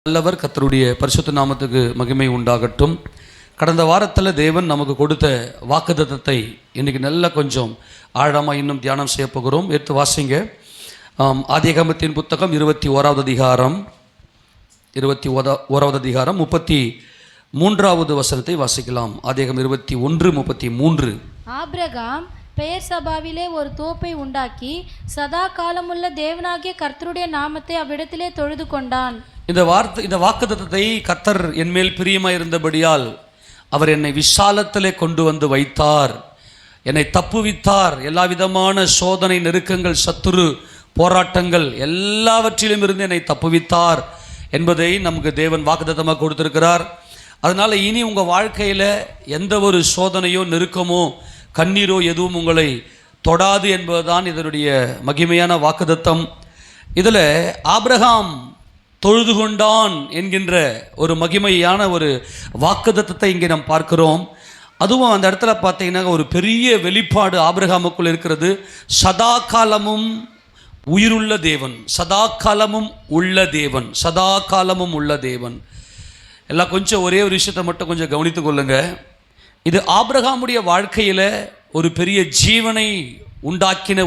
நல்லவர். கர்த்தருடைய பரிசுத்த நாமத்துக்கு மகிமை உண்டாகட்டும். கடந்த வாரத்தில் தேவன் நமக்கு கொடுத்த வாக்குத்தத்தத்தை இன்றைக்கி நல்ல கொஞ்சம் ஆழமாக இன்னும் தியானம் செய்ய போகிறோம். எடுத்து வாசிங்க. ஆதியாகமத்தின் புத்தகம் 21வது அதிகாரம் 33வது வசனத்தை வாசிக்கலாம். ஆதியாகமம் 21:33. ஆபிரகாம் பெயர் சபாவிலே ஒரு தோப்பை உண்டாக்கி சதா காலமுள்ள தேவனாகிய கர்த்தருடைய நாமத்தை அவ்விடத்திலே தொழுது கொண்டான். இந்த வாக்குத்தத்தத்தை கர்த்தர் என்மேல் பிரியமாக இருந்தபடியால் அவர் என்னை விசாலத்திலே கொண்டு வந்து வைத்தார், என்னை தப்புவித்தார். எல்லா விதமான சோதனை, நெருக்கங்கள், சத்துரு போராட்டங்கள் எல்லாவற்றிலும் இருந்து என்னை தப்புவித்தார் என்பதை நமக்கு தேவன் வாக்குத்தத்தமாக கொடுத்திருக்கிறார். அதனால் இனி உங்கள் வாழ்க்கையில் எந்த ஒரு சோதனையோ நெருக்கமோ கண்ணீரோ எதுவும் உங்களை தொடாது என்பதுதான் இதனுடைய மகிமையான வாக்குத்தத்தம். இதில் ஆபிரகாம் தொழுது கொண்டான் என்கின்ற ஒரு மகிமையான ஒரு வாக்குத்தத்தத்தை இங்கே நாம் பார்க்கிறோம். அதுவும் அந்த இடத்துல பார்த்தீங்கன்னா ஒரு பெரிய வெளிப்பாடு ஆபிரகாமுக்குள் இருக்கிறது. சதா காலமும் உயிருள்ள தேவன், சதா காலமும் உள்ள தேவன், சதா காலமும் உள்ள தேவன். எல்லாம் கொஞ்சம் ஒரே ஒரு விஷயத்தை மட்டும் கொஞ்சம் கவனித்து கொள்ளுங்க. இது ஆபிரகாமுடைய வாழ்க்கையில் ஒரு பெரிய ஜீவனை உண்டாக்கின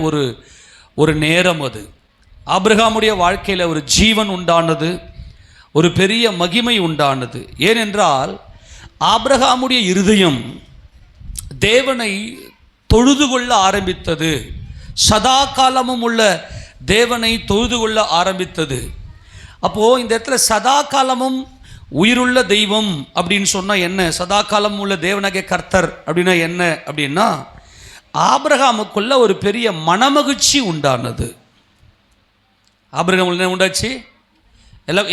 ஒரு நேரம். அது ஆபிரகாமுடைய வாழ்க்கையில் ஒரு ஜீவன் உண்டானது, ஒரு பெரிய மகிமை உண்டானது. ஏனென்றால் ஆபிரகாமுடைய இருதயம் தேவனை தொழுது கொள்ள ஆரம்பித்தது, சதா காலமும் உள்ள தேவனை தொழுது கொள்ள ஆரம்பித்தது. அப்போது இந்த இடத்துல சதா காலமும் உயிருள்ள தெய்வம் அப்படின்னு சொன்னால் என்ன, சதா காலம் உள்ள தேவனாகிய கர்த்தர் அப்படின்னா என்ன அப்படின்னா, ஆபிரகாமுக்குள்ள ஒரு பெரிய மனமகிழ்ச்சி உண்டானது. ஆபிரகாம் என்ன உண்டாச்சு? எல்லாம்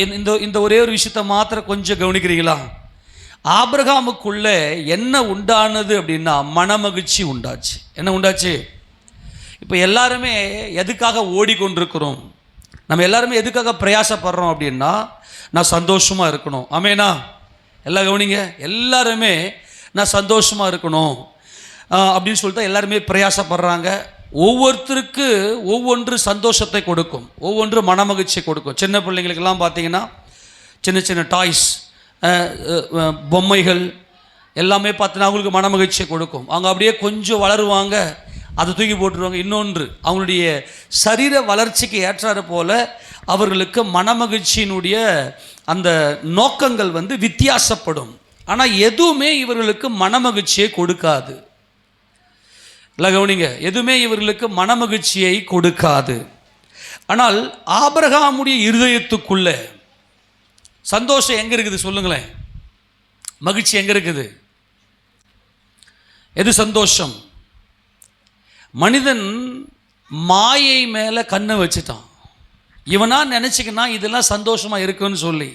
இந்த ஒரே ஒரு விஷயத்தை மாத்திரம் கொஞ்சம் கவனிக்கிறீங்களா? ஆபிரகாமுக்குள்ள என்ன உண்டானது அப்படின்னா மனமகிழ்ச்சி உண்டாச்சு. என்ன உண்டாச்சு? இப்போ எல்லாருமே எதுக்காக ஓடிக்கொண்டிருக்கிறோம்? நம்ம எல்லாருமே எதுக்காக பிரயாசப்படுறோம் அப்படின்னா, நான் சந்தோஷமாக இருக்கணும். ஆமேனா? எல்லாம் கவனிங்க. எல்லாருமே நான் சந்தோஷமாக இருக்கணும் அப்படின்னு சொல்லிட்டு எல்லாருமே பிரயாசப்படுறாங்க. ஒவ்வொருத்தருக்கு ஒவ்வொன்று சந்தோஷத்தை கொடுக்கும், ஒவ்வொன்று மனமகிழ்ச்சியை கொடுக்கும். சின்ன பிள்ளைங்களுக்கெல்லாம் பார்த்தீங்கன்னா சின்ன சின்ன டாய்ஸ், பொம்மைகள் எல்லாமே பார்த்தீங்கன்னா அவங்களுக்கு மனமகிழ்ச்சியை கொடுக்கும். அவங்க அப்படியே கொஞ்சம் வளருவாங்க, அதை தூக்கி போட்டுருவாங்க. இன்னொன்று, அவங்களுடைய சரீர வளர்ச்சிக்கு ஏற்றாறு போல அவர்களுக்கு மனமகிழ்ச்சியினுடைய அந்த நோக்கங்கள் வித்தியாசப்படும். ஆனால் எதுவுமே இவர்களுக்கு மனமகிழ்ச்சியை கொடுக்காது. இல்லை கவனிங்க, எதுவுமே இவர்களுக்கு மனமகிழ்ச்சியை கொடுக்காது. ஆனால் ஆபிரகாமுடைய இருதயத்துக்குள்ள சந்தோஷம் எங்கே இருக்குது சொல்லுங்களேன்? மகிழ்ச்சி எங்கே இருக்குது? எது சந்தோஷம்? மனிதன் மாயை மேலே கண்ணை வச்சுட்டான். இவனா நினச்சிக்கினா இதெல்லாம் சந்தோஷமாக இருக்குன்னு சொல்லி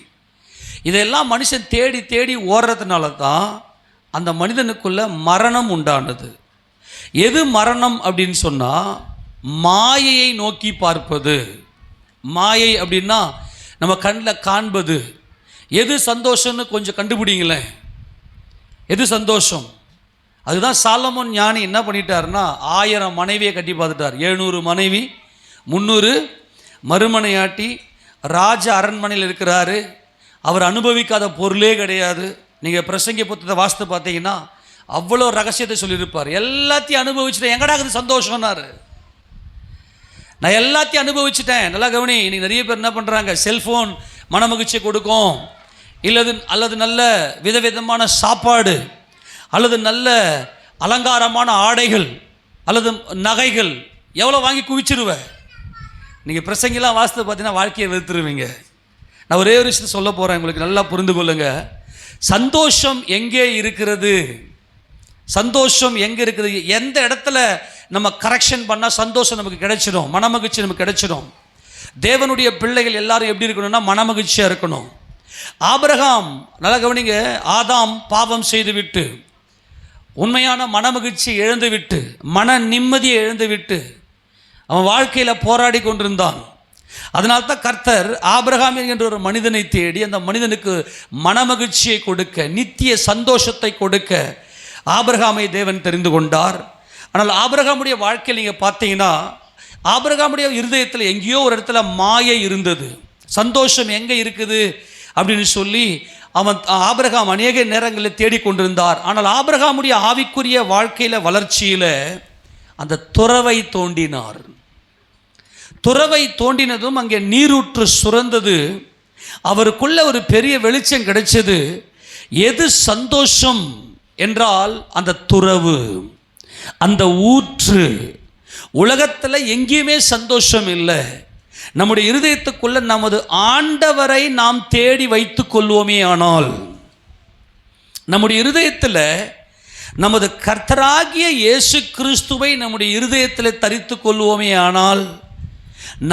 இதெல்லாம் மனுஷன் தேடி தேடி ஓடுறதுனால தான் அந்த மனிதனுக்குள்ள மரணம் உண்டானது. எது மரணம் அப்படின்னு சொன்னால், மாயையை நோக்கி பார்ப்பது. மாயை அப்படின்னா நம்ம கண்ணில் காண்பது. எது சந்தோஷம்னு கொஞ்சம் கண்டுபிடிங்களேன். எது சந்தோஷம்? அதுதான் சாலமோன் ஞானி என்ன பண்ணிட்டாருன்னா 1000 மனைவியை கட்டி பார்த்துட்டார். 700 மனைவி, 300 மறுமனையாட்டி, ராஜ அரண்மனையில் இருக்கிறாரு. அவர் அனுபவிக்காத பொருளே கிடையாது. நீங்கள் பிரசங்கி புத்தகத்தை வாசித்து பார்த்தீங்கன்னா அவ்வளோ ரகசியத்தை சொல்லியிருப்பார். எல்லாத்தையும் அனுபவிச்சுட்டேன், எங்கடா அது சந்தோஷம்னாரு. நான் எல்லாத்தையும் அனுபவிச்சுட்டேன். நல்லா கவனி. இன்னைக்கு நிறைய பேர் என்ன பண்ணுறாங்க, செல்ஃபோன் மனமகிழ்ச்சியை கொடுக்கும், அல்லது நல்ல விதவிதமான சாப்பாடு, அல்லது நல்ல அலங்காரமான ஆடைகள், அல்லது நகைகள், எவ்வளோ வாங்கி குவிச்சிருவேன். நீங்கள் பிரசங்கெல்லாம் வாசித்து பார்த்தீங்கன்னா வாழ்க்கையை வெறுத்துருவீங்க. நான் ஒரே ஒரு விஷயத்தை சொல்ல போகிறேன், உங்களுக்கு நல்லா புரிந்து கொள்ளுங்க. சந்தோஷம் எங்கே இருக்கிறது? சந்தோஷம் எங்கே இருக்குது? எந்த இடத்துல நம்ம கரெக்ஷன் பண்ணால் சந்தோஷம் நமக்கு கிடைச்சிடும், மனமகிழ்ச்சி நமக்கு கிடைச்சிடும். தேவனுடைய பிள்ளைகள் எல்லாரும் எப்படி இருக்கணும்னா மனமகிழ்ச்சியாக இருக்கணும். ஆபிரகாம், நல்லா கவனிங்க, ஆதாம் பாவம் செய்துவிட்டு உண்மையான மனமகிழ்ச்சி இழந்துவிட்டு, மன நிம்மதியை இழந்துவிட்டு அவன் வாழ்க்கையில் போராடி கொண்டிருந்தான். அதனால தான் கர்த்தர் ஆபிரகாம் என்கின்ற ஒரு மனிதனை தேடி அந்த மனிதனுக்கு மனமகிழ்ச்சியை கொடுக்க, நித்திய சந்தோஷத்தை கொடுக்க ஆபிரகாமை தேவன் தெரிந்து கொண்டார். ஆனால் ஆபிரகாமுடைய வாழ்க்கையில் நீங்கள் பார்த்தீங்கன்னா ஆபிரகாமுடைய இருதயத்தில் எங்கேயோ ஒரு இடத்துல மாயை இருந்தது. சந்தோஷம் எங்கே இருக்குது அப்படின்னு சொல்லி ஆபிரகாம் அநேக நேரங்களில் தேடிக்கொண்டிருந்தார். ஆனால் ஆபிரகாமுடைய ஆவிக்குரிய வாழ்க்கையில் வளர்ச்சியில் அந்த துறவை தோண்டினார். துறவை தோண்டினதும் அங்கே நீரூற்று சுரந்தது. அவருக்குள்ள ஒரு பெரிய வெளிச்சம் கிடைச்சது. எது சந்தோஷம் என்றால் அந்த துறவு, அந்த ஊற்று. உலகத்தில் எங்கேயுமே சந்தோஷம் இல்லை. நம்முடைய இருதயத்துக்குள்ள நமது ஆண்டவரை நாம் தேடி வைத்து கொள்வோமே ஆனால், நம்முடைய இருதயத்தில் நமது கர்த்தராகிய இயேசு கிறிஸ்துவை நம்முடைய இருதயத்தில் தரித்து கொள்வோமே ஆனால்,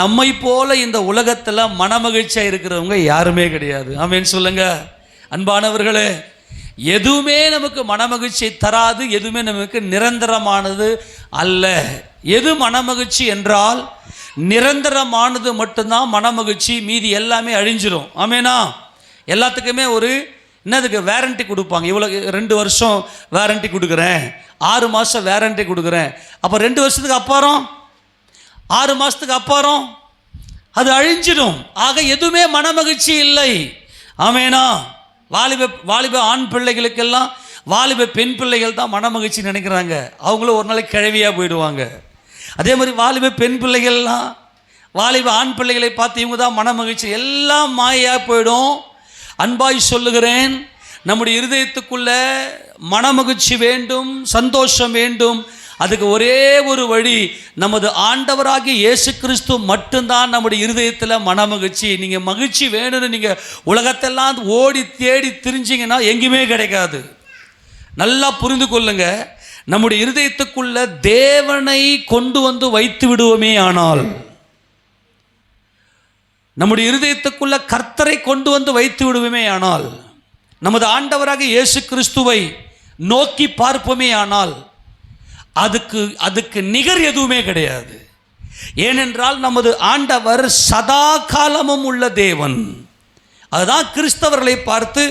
நம்மை போல இந்த உலகத்தில் மனமகிழ்ச்சியாக இருக்கிறவங்க யாருமே கிடையாது. ஆமென் சொல்லுங்க அன்பானவர்களே. எதுவுமே நமக்கு மனமகிழ்ச்சியை தராது, எதுவுமே நமக்கு நிரந்தரமானது அல்ல. எது மனமகிழ்ச்சி என்றால் நிரந்தரமானது மட்டும்தான் மனமகிழ்ச்சி, மீதி எல்லாமே அழிஞ்சிரும். ஆமேனா? எல்லாத்துக்குமே ஒரு என்னதுக்கு வேரண்டி கொடுப்பாங்க. இவ்வளோ 2 வருஷம் வேரண்டி கொடுக்குறேன், 6 மாதம் வேரண்டி கொடுக்குறேன். அப்போ 2 வருஷத்துக்கு அப்புறம் 6 மாதத்துக்கு அப்புறம் அது அழிஞ்சிடும். ஆக எதுவுமே மனமகிழ்ச்சி இல்லை. ஆமேனா? வாலிப ஆண் பிள்ளைகளுக்கெல்லாம் வாலிப பெண் பிள்ளைகள் தான் மனமகிழ்ச்சி நினைக்கிறாங்க. அவங்களும் ஒரு நாளைக்கு கிழவியாக போயிடுவாங்க. அதே மாதிரி வாலிப பெண் பிள்ளைகள்லாம் வாலிப ஆண் பிள்ளைகளை பார்த்து இவங்க தான் மனமகிழ்ச்சி, எல்லாம் மாயாக போயிடும். அன்பாய் சொல்லுகிறேன், நம்முடைய இருதயத்துக்குள்ள மனமகிழ்ச்சி வேண்டும், சந்தோஷம் வேண்டும். அதுக்கு ஒரே ஒரு வழி, நமது ஆண்டவராகிய இயேசு கிறிஸ்து மட்டும்தான் நம்முடைய இருதயத்தில் மனமகிழ்ச்சி. நீங்கள் மகிழ்ச்சி வேணும்னு நீங்கள் உலகத்தெல்லாம் ஓடி தேடி திரிஞ்சிங்கன்னா எங்கேயுமே கிடைக்காது. நல்லா புரிந்து கொள்ளுங்க. நம்முடைய இருதயத்துக்குள்ள தேவனை கொண்டு வந்து வைத்து விடுவோமே ஆனால், நம்முடைய இருதயத்துக்குள்ள கர்த்தரை கொண்டு வந்து வைத்து விடுவோமே ஆனால், நமது ஆண்டவராகிய இயேசு கிறிஸ்துவை நோக்கி பார்ப்போமே ஆனால், அதுக்கு நிகர் எதுவுமே கிடையாது. ஏனென்றால் நமது ஆண்டவர் சதா காலமும் உள்ள தேவன். அதுதான் கிறிஸ்தவர்களை பார்த்து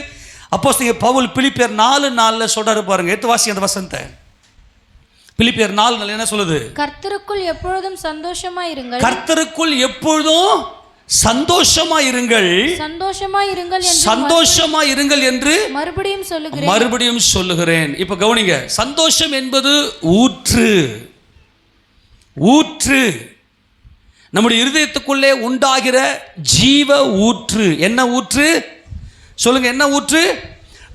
அப்போஸ்தலன் பவுல் பிலிப்பியர் 4:4 சொல்றாரு பாருங்க. எடுத்து வாசி அந்த வசனத்தை. பிலிப்பியர் 4:4 என்ன சொல்லுது? கர்த்தருக்குள் எப்பொழுதும் சந்தோஷமாய் இருங்கள். கர்த்தருக்குள் எப்பொழுதும் சந்தோஷமாய் இருங்கள். சந்தோஷமாய் இருங்கள் என்று மறுபடியும் சொல்லுகிறேன். இப்ப கவனிங்க. சந்தோஷம் என்பது ஊற்று. நம்முடைய இருதயத்துக்குள்ளே உண்டாகிற ஜீவ ஊற்று. என்ன ஊற்று சொல்லுங்க? என்ன ஊற்று?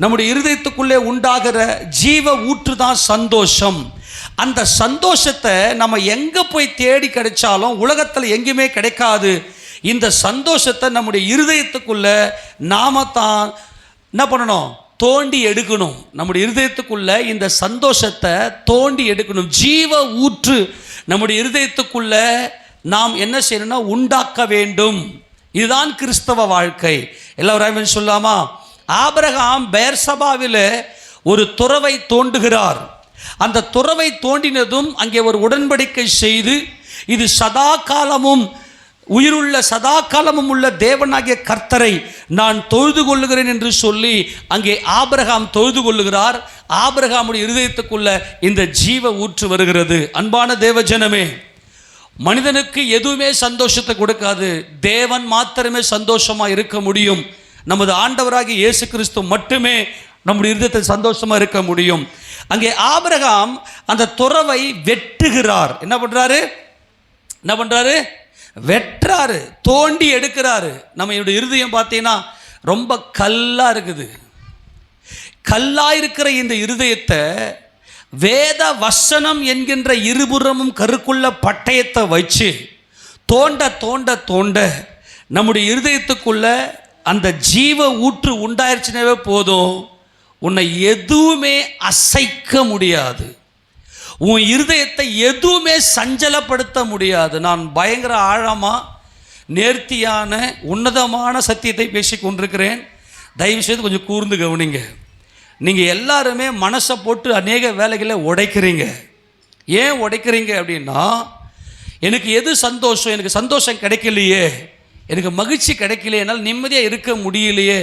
நம்முடைய இருதயத்துக்குள்ளே உண்டாகிற ஜீவ ஊற்று தான் சந்தோஷம். அந்த சந்தோஷத்தை நம்ம எங்க போய் தேடி கிடைச்சாலும் உலகத்தில் எங்கேயுமே கிடைக்காது. இந்த சந்தோஷத்தை நம்முடைய இருதயத்துக்குள்ள நாம தான் என்ன பண்ணணும்? தோண்டி எடுக்கணும். நம்முடைய இருதயத்துக்குள்ள இந்த சந்தோஷத்தை தோண்டி எடுக்கணும். ஜீவ ஊற்று நம்முடைய இருதயத்துக்குள்ள நாம் என்ன செய்யணும்னா உண்டாக்க வேண்டும். இதுதான் கிறிஸ்தவ வாழ்க்கை. எல்லாரும் சொல்லாமா? ஆபிரகாம் பெயர்சபாவில் ஒரு துறவை தோண்டுகிறார். அந்த துறவை தோண்டினதும் அங்கே ஒரு உடன்படிக்கை செய்து, இது சதா காலமும் உயிருள்ள சதா காலமும் உள்ள தேவனாகிய கர்த்தரை நான் தொழுது கொள்ளுகிறேன் என்று சொல்லி அங்கே ஆபிரகாம் தொழுது கொள்ளுகிறார். ஆபிரகாமுடைய இருதயத்துக்குள்ள இந்த ஜீவ ஊற்று வருகிறது. அன்பான தேவ ஜனமே, மனிதனுக்கு எதுவுமே சந்தோஷத்தை கொடுக்காது. தேவன் மாத்திரமே சந்தோஷமா இருக்க முடியும். நமது ஆண்டவராகிய இயேசு கிறிஸ்து மட்டுமே நம்முடைய இருதயத்தில் சந்தோஷமா இருக்க முடியும். அங்கே ஆபிரகாம் அந்த துறவை வெட்டுகிறார். என்ன பண்றாரு? வெட்டுறாரு, தோண்டி எடுக்கிறாரு. நம்ம இருதயம் பார்த்தீங்கன்னா ரொம்ப கல்லா இருக்குது. கல்லா இருக்கிற இந்த இருதயத்தை வேத வசனம் என்கின்ற இருபுறமும் கருக்குள்ள பட்டயத்தை வச்சு தோண்ட நம்முடைய இருதயத்துக்குள்ள அந்த ஜீவ ஊற்று உண்டாயிருச்சுனவே போதும், உன்னை எதுவுமே அசைக்க முடியாது. உன் இருதயத்தை எதுவுமே சஞ்சலப்படுத்த முடியாது. நான் பயங்கர ஆழமாக நேர்த்தியான உன்னதமான சத்தியத்தை பேசி கொண்டிருக்கிறேன். தயவு செய்து கொஞ்சம் கூர்ந்து கவனிங்க. நீங்கள் எல்லாருமே மனசை போட்டு அநேக வேலைகளை உடைக்கிறீங்க. ஏன் உடைக்கிறீங்க அப்படின்னா, எனக்கு எது சந்தோஷம், எனக்கு சந்தோஷம் கிடைக்கலையே, எனக்கு மகிழ்ச்சி கிடைக்கலையே, என்னால் நிம்மதியாக இருக்க முடியலையே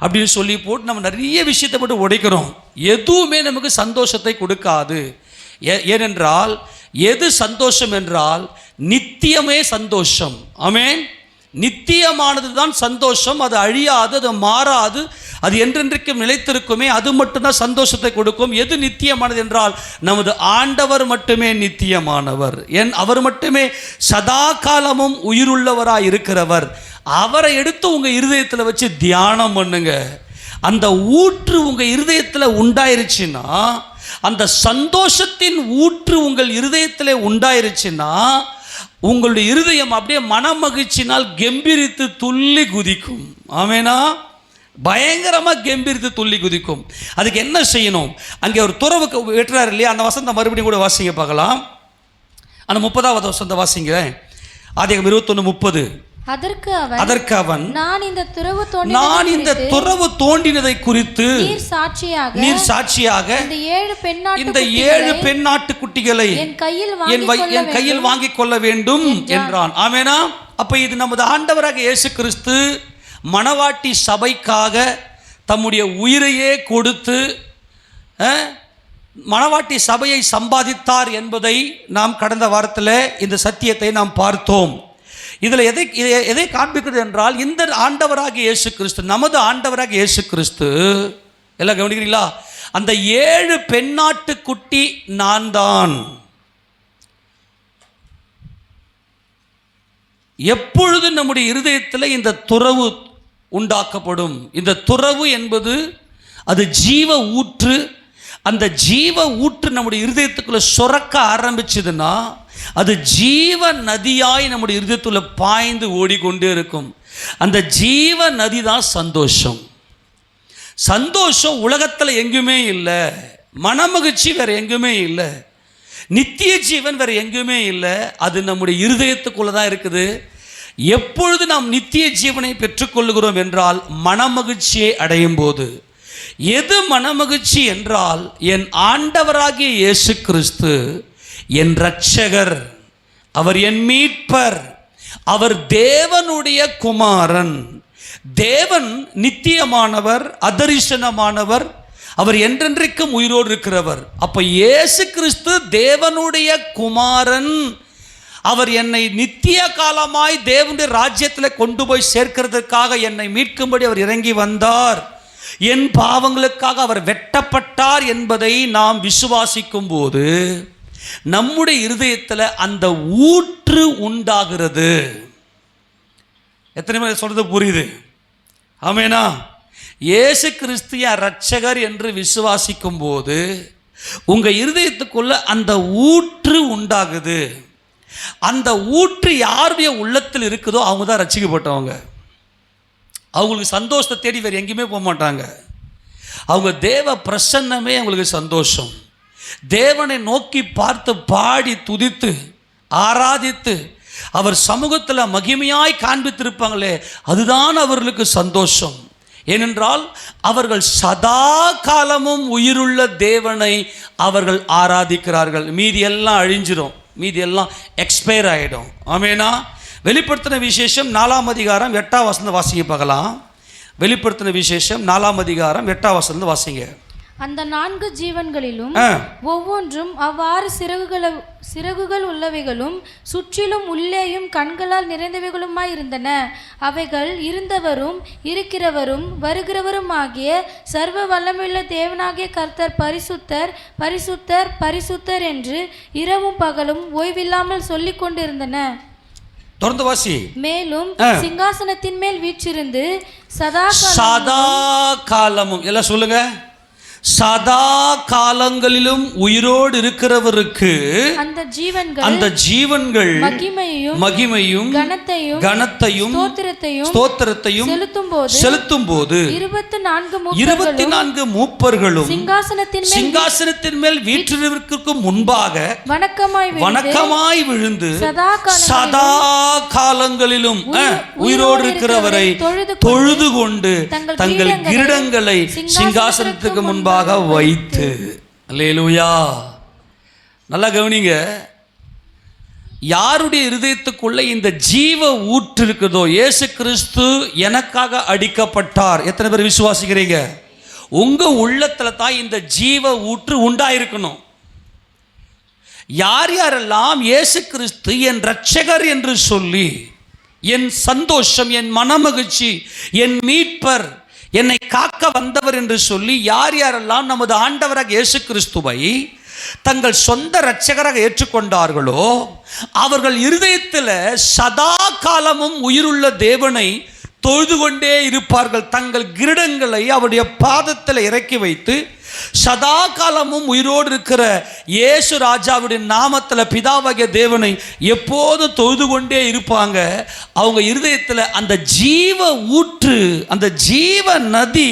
அப்படின்னு சொல்லி போட்டு நம்ம நிறைய விஷயத்தை போட்டு உடைக்கிறோம். எதுவுமே நமக்கு சந்தோஷத்தை கொடுக்காது. ஏனென்றால் எது சந்தோஷம் என்றால் நித்தியமே சந்தோஷம். ஆமென். நித்தியமானது தான் சந்தோஷம். அது அழியாது, அது மாறாது, அது என்றென்றைக்கும் நிலைத்திருக்குமே. அது மட்டும்தான் சந்தோஷத்தை கொடுக்கும். எது நித்தியமானது என்றால் நமது ஆண்டவர் மட்டுமே நித்தியமானவர். அவர் மட்டுமே சதா காலமும் உயிருள்ளவராய் இருக்கிறவர். அவரை எடுத்து உங்கள் இருதயத்தில் வச்சு தியானம் பண்ணுங்க. அந்த ஊற்று உங்கள் இருதயத்தில் உண்டாயிருச்சுன்னா, அந்த சந்தோஷத்தின் ஊற்று உங்கள் இருதயத்தில் உண்டாயிருச்சுன்னா, உங்களுடைய இருதயம் அப்படியே மனமகிழ்ச்சினால் கெம்பீரித்து துள்ளி குதிக்கும். ஆமேனா? பயங்கரமாக கெம்பீரித்து துள்ளி குதிக்கும். அதுக்கு என்ன செய்யணும்? அங்கே ஒரு துறவுக்கு வெட்டுறாரு இல்லையா, அந்த வசந்த மறுபடியும் கூட வாசிங்க பார்க்கலாம். அந்த 30வது வசந்த வாசிங்க, ஆதியாகமம் 21:30. அதற்கு அவன் நான் இந்த துறவு தோண்டினதை குறித்து நீர் சாட்சியாக இந்த 7 பெண்ணாட்டு குட்டிகளை என் கையில் வாங்கிக் கொள்ள வேண்டும் என்றான். ஆமேனா? அப்ப இது நமது ஆண்டவராக இயேசு கிறிஸ்து மணவாட்டி சபைக்காக தம்முடைய உயிரையே கொடுத்து மணவாட்டி சபையை சம்பாதித்தார் என்பதை நாம் கடந்த வாரத்தில் இந்த சத்தியத்தை நாம் பார்த்தோம். இதில் எதை காண்பிக்கிறது என்றால், இந்த ஆண்டவராகிய இயேசு கிறிஸ்து, நமது ஆண்டவராகிய இயேசு கிறிஸ்து, எல்லாம் கவனிக்கிறீங்களா? அந்த 7 பெண்ணாட்டு குட்டி நான் தான். எப்பொழுது நம்முடைய இருதயத்தில் இந்த துறவு உண்டாக்கப்படும், இந்த துறவு என்பது அது ஜீவ ஊற்று. அந்த ஜீவ ஊற்று நம்முடைய இருதயத்துக்குள்ள சுரக்க ஆரம்பிச்சதுன்னா, அது ஜீவ நதியாய் நம்முடைய இருதயத்துள்ள பாய்ந்து ஓடிக்கொண்டே இருக்கும். அந்த ஜீவ நதி தான் சந்தோஷம். சந்தோஷம் உலகத்தில் எங்குமே இல்லை. மனமகிழ்ச்சி வேற எங்குமே இல்லை. நித்திய ஜீவன் வேற எங்குமே இல்லை. அது நம்முடைய இருதயத்துக்குள்ள தான் இருக்குது. எப்பொழுது நாம் நித்திய ஜீவனை பெற்றுக்கொள்கிறோம் என்றால் மனமகிழ்ச்சியை அடையும் போது. எது மனமகிழ்ச்சி என்றால், என் ஆண்டவராகிய இயேசு கிறிஸ்து என் இரட்சகர், அவர் என் மீட்பர், அவர் தேவனுடைய குமாரன். தேவன் நித்தியமானவர், அதரிசனமானவர், அவர் என்றென்றைக்கும் உயிரோடு இருக்கிறவர். அப்ப இயேசு கிறிஸ்து தேவனுடைய குமாரன். அவர் என்னை நித்திய காலமாய் தேவனுடைய ராஜ்யத்தில் கொண்டு போய் சேர்க்கிறதுக்காக என்னை மீட்கும்படி அவர் இறங்கி வந்தார். என் பாவங்களுக்காக அவர் வெட்டப்பட்டார் என்பதை நாம் விசுவாசிக்கும் போது நம்முடைய இருதயத்தில் அந்த ஊற்று உண்டாகிறது. எத்தனை பேர் சொல்றது புரியுது? ஆமேனா? இயேசு கிறிஸ்து இரட்சகர் என்று விசுவாசிக்கும் போது உங்க இருதயத்துக்குள்ள அந்த ஊற்று உண்டாகுது. அந்த ஊற்று யாருடைய உள்ளத்தில் இருக்குதோ அவங்க தான் ரட்சிக்கப்பட்டவங்க. அவங்களுக்கு சந்தோஷத்தை தேடி வேறு எங்கேயுமே போக மாட்டாங்க. அவங்க தேவ பிரசன்னமே அவங்களுக்கு சந்தோஷம். தேவனை நோக்கி பார்த்து பாடி துதித்து ஆராதித்து அவர் சமூகத்தில் மகிமையாய் காண்பித்திருப்பாங்களே, அதுதான் அவர்களுக்கு சந்தோஷம். ஏனென்றால் அவர்கள் சதா காலமும் உயிருள்ள தேவனை அவர்கள் ஆராதிக்கிறார்கள். மீதி எல்லாம் அழிஞ்சிடும், மீதி எல்லாம் எக்ஸ்பயர் ஆகிடும். ஆமேனா? வெளிப்படுத்தின விசேஷம் 4ஆம் அதிகாரம் 8ஆம் வசனம் வாசிங்க பார்க்கலாம். வெளிப்படுத்தின விசேஷம் 4ஆம் அதிகாரம் 8ஆம் வசனம் வாசிங்க. அந்த 4 ஜீவன்களிலும் ஒவ்வொன்றும் அவ்வாறு சிறகுகள் உள்ளவைகளும் சுற்றிலும் உள்ளேயும் கண்களால் நிறைந்தவைகளுமாய் இருந்தன. அவைகள் இருந்தவரும் இருக்கிறவரும் வருகிறவரும் ஆகிய சர்வ வல்லமையுள்ள தேவனாகிய கர்த்தர் பரிசுத்தர் பரிசுத்தர் பரிசுத்தர் என்று இரவும் பகலும் ஓய்வில்லாமல் சொல்லிக் கொண்டிருந்தன. தொடர்ந்து வாசி. மேலும் சிங்காசனத்தின் மேல் வீற்றிருந்து சதா காலமும், எல்லாம் சொல்லுங்க, சதா காலங்களிலும் உயிரோடு இருக்கிறவருக்கு அந்த ஜீவன்கள் மகிமையும் கனத்தையும் ஸ்தோத்திரத்தையும் செலுத்தும் போது 24 மூப்பர்களும் சிங்காசனத்தின் மேல் வீற்றிருக்கும் முன்பாக வணக்கமாய் விழுந்து சதா காலங்களிலும் உயிரோடு இருக்கிறவரை தொழுது கொண்டு தங்கள் கிரீடங்களை சிங்காசனத்துக்கு முன்பாக வைத்து. அல்லேலூயா. நல்லா கவனிங்க. யாருடைய இருதயத்துக்குள்ள இந்த ஜீவ ஊற்று இருக்குதோ, இயேசு கிறிஸ்து எனக்காக அடிக்கப்பட்டார், எத்தனை பேர் விசுவாசிக்கிறீங்க? உங்க உள்ளத்துல தான் இந்த ஜீவ ஊற்று உண்டாயிருக்கணும். யார் யாரெல்லாம் இயேசு கிறிஸ்து என் இரட்சகர் என்று சொல்லி என் சந்தோஷம், என் மனமகிழ்ச்சி, என் மீட்பர், என்னை காக்க வந்தவர் என்று சொல்லி யார் யாரெல்லாம் நமது ஆண்டவராக இயேசு கிறிஸ்துவை தங்கள் சொந்த இரட்சகராக ஏற்றுக்கொண்டார்களோ அவர்கள் இருதயத்தில் சதா காலமும் உயிருள்ள தேவனை தொழுது கொண்டே இருப்பார்கள். தங்கள் கிரீடங்களை அவருடைய பாதத்தில் இறக்கி வைத்து சதா காலமும் உயிரோடு இருக்கிற இயேசு ராஜாவுடைய நாமத்தில் பிதாவாகிய தேவனை எப்போதும் தொழுது கொண்டே இருப்பாங்க. அவங்க இருதயத்தில் அந்த ஜீவ ஊற்று, அந்த ஜீவ நதி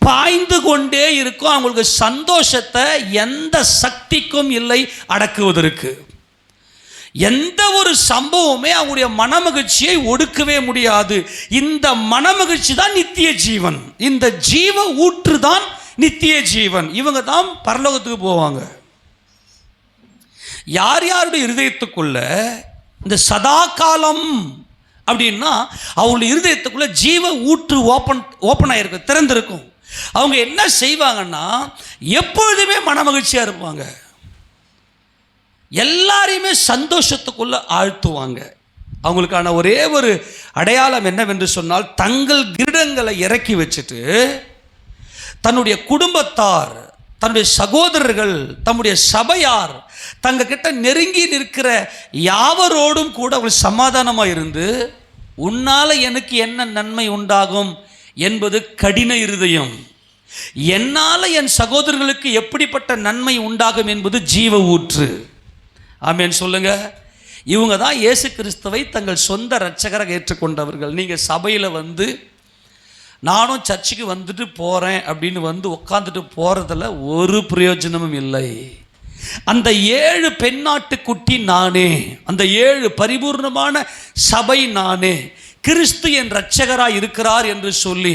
பாய்ந்து கொண்டே இருக்கும். அவங்களுக்கு சந்தோஷத்தை எந்த சக்திக்கும் இல்லை அடக்குவதற்கு. எந்த ஒரு சம்பவமே அவங்களுடைய மனமகிழ்ச்சியை ஒடுக்கவே முடியாது. இந்த மனமகிழ்ச்சி தான் நித்திய ஜீவன். இந்த ஜீவ ஊற்று தான் நித்திய ஜீவன். இவங்க தான் பரலோகத்துக்கு போவாங்க. யார் யாருடைய இருதயத்துக்குள்ள இந்த சதா காலம் அப்படின்னா அவங்களுடைய இருதயத்துக்குள்ள ஜீவ ஊற்று ஓப்பன் ஆகிருக்கும், திறந்திருக்கும். அவங்க என்ன செய்வாங்கன்னா எப்பொழுதுமே மனமகிழ்ச்சியாக இருப்பாங்க. எல்லாரையுமே சந்தோஷத்துக்குள்ள ஆழ்த்துவாங்க. அவங்களுக்கான ஒரே ஒரு அடையாளம் என்னவென்று சொன்னால், தங்கள் கிரீடங்களை இறக்கி வச்சுட்டு தன்னுடைய குடும்பத்தார், தன்னுடைய சகோதரர்கள், தம்முடைய சபையார், தங்கக்கிட்ட நெருங்கி நிற்கிற யாவரோடும் கூட அவர்கள் சமாதானமாக இருந்து, உன்னால் எனக்கு என்ன நன்மை உண்டாகும் என்பது கடின இருதயம், என்னால் என் சகோதரர்களுக்கு எப்படிப்பட்ட நன்மை உண்டாகும் என்பது ஜீவ ஊற்று. ஆமென் சொல்லுங்க. இவங்க தான் இயேசு கிறிஸ்துவை தங்கள் சொந்த இரட்சகராக ஏற்றுக்கொண்டவர்கள். நீங்கள் சபையில் வந்து நானும் சர்ச்சுக்கு வந்துட்டு போகிறேன் அப்படின்னு வந்து உட்காந்துட்டு போகிறதில் ஒரு பிரயோஜனமும் இல்லை. அந்த 7 பெண்ணாட்டுக்குட்டி நானே, அந்த 7 பரிபூர்ணமான சபை நானே, கிறிஸ்து என் இரட்சகராக இருக்கிறார் என்று சொல்லி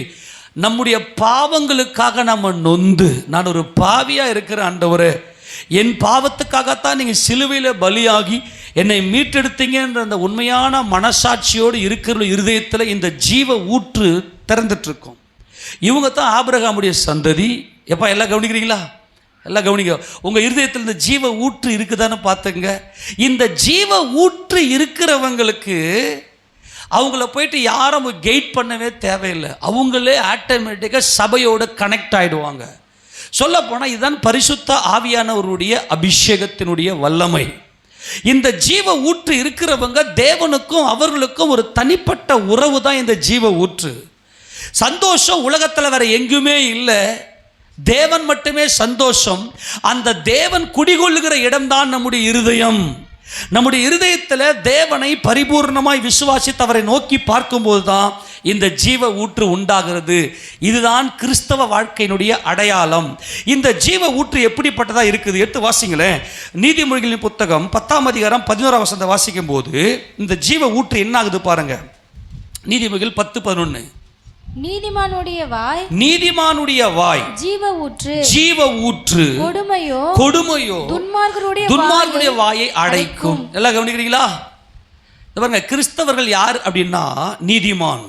நம்முடைய பாவங்களுக்காக நம்ம நொந்து, நான் ஒரு பாவியாக இருக்கிற ஆண்டவரே, என் பாவத்துக்காகத்தான் நீங்கள் சிலுவையில் பலியாகி என்னை மீட்டெடுத்தீங்கன்ற அந்த உண்மையான மனசாட்சியோடு இருக்கிற இருதயத்தில் இந்த ஜீவ ஊற்று திறந்துட்டுருக்கும். இவங்க தான் ஆபிரகாமுடைய சந்ததி. எப்போ எல்லாம் கவனிக்கிறீங்களா? எல்லாம் கவனிக்க. உங்கள் இருதயத்தில் இந்த ஜீவ ஊற்று இருக்குதான்னு பார்த்துங்க. இந்த ஜீவ ஊற்று இருக்கிறவங்களுக்கு அவங்கள போயிட்டு யாரும் கெயிட் பண்ணவே தேவையில்லை. அவங்களே ஆட்டோமேட்டிக்காக சபையோடு கனெக்ட் ஆகிடுவாங்க. சொல்லப்போனால் இதுதான் பரிசுத்த ஆவியானவருடைய அபிஷேகத்தினுடைய வல்லமை. இந்த ஜீவ ஊற்று இருக்கிறவங்க தேவனுக்கும் அவர்களுக்கும் ஒரு தனிப்பட்ட உறவு தான் இந்த ஜீவ ஊற்று. சந்தோஷம் உலகத்தில் வேற எங்குமே இல்லை, தேவன் மட்டுமே சந்தோஷம். அந்த தேவன் குடிகொள்ளுகிற இடம்தான் நம்முடைய இருதயம். நம்முடைய இருதயத்தில் தேவனை பரிபூர்ணமாய் விசுவாசித்து அவரை நோக்கி பார்க்கும்போது தான் இந்த ஜீவ ஊற்று உண்டாகிறது. இதுதான் கிறிஸ்தவ வாழ்க்கையினுடைய அடையாளம். இந்த ஜீவ ஊற்று எப்படிப்பட்டதாக இருக்குது? எடுத்து வாசிங்களேன். நீதிமொழிகளின் புத்தகம் 10ஆம் அதிகாரம் 11ஆம் வசனத்தை வாசிக்கும் போது இந்த ஜீவ ஊற்று என்ன ஆகுது பாருங்க. நீதிமொழிகள் 10:11. நீதிமானுடைய வாய் ஜீவ ஊற்று, ஜீவ ஊற்று, கொடுமையோ துன்மார்க்கருடைய வாயை அடைக்கும். எல்லாம் கவனிக்கிறீங்களா? பாருங்க, கிறிஸ்தவர்கள் யார் அப்படின்னா நீதிமான்.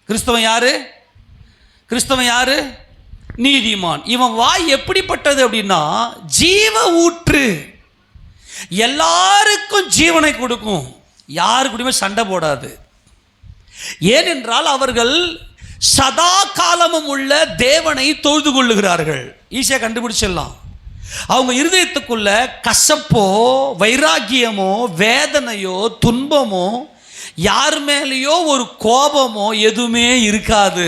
கிறிஸ்தவன் யாரு? நீதிமான். இவன் வாய் எப்படிப்பட்டது அப்படின்னா ஜீவ ஊற்று. எல்லாருக்கும் ஜீவனை கொடுக்கும், யாரு கூடயுமே சண்டை போடாது. ஏனென்றால் அவர்கள் சதா காலமும் உள்ள தேவனை தொழுது கொள்ளுகிறார்கள். ஈஸியாக கண்டுபிடிச்சிடலாம். அவங்க இருதயத்துக்குள்ள கசப்போ, வைராக்கியமோ, வேதனையோ, துன்பமோ, யார் மேலேயோ ஒரு கோபமோ எதுவுமே இருக்காது.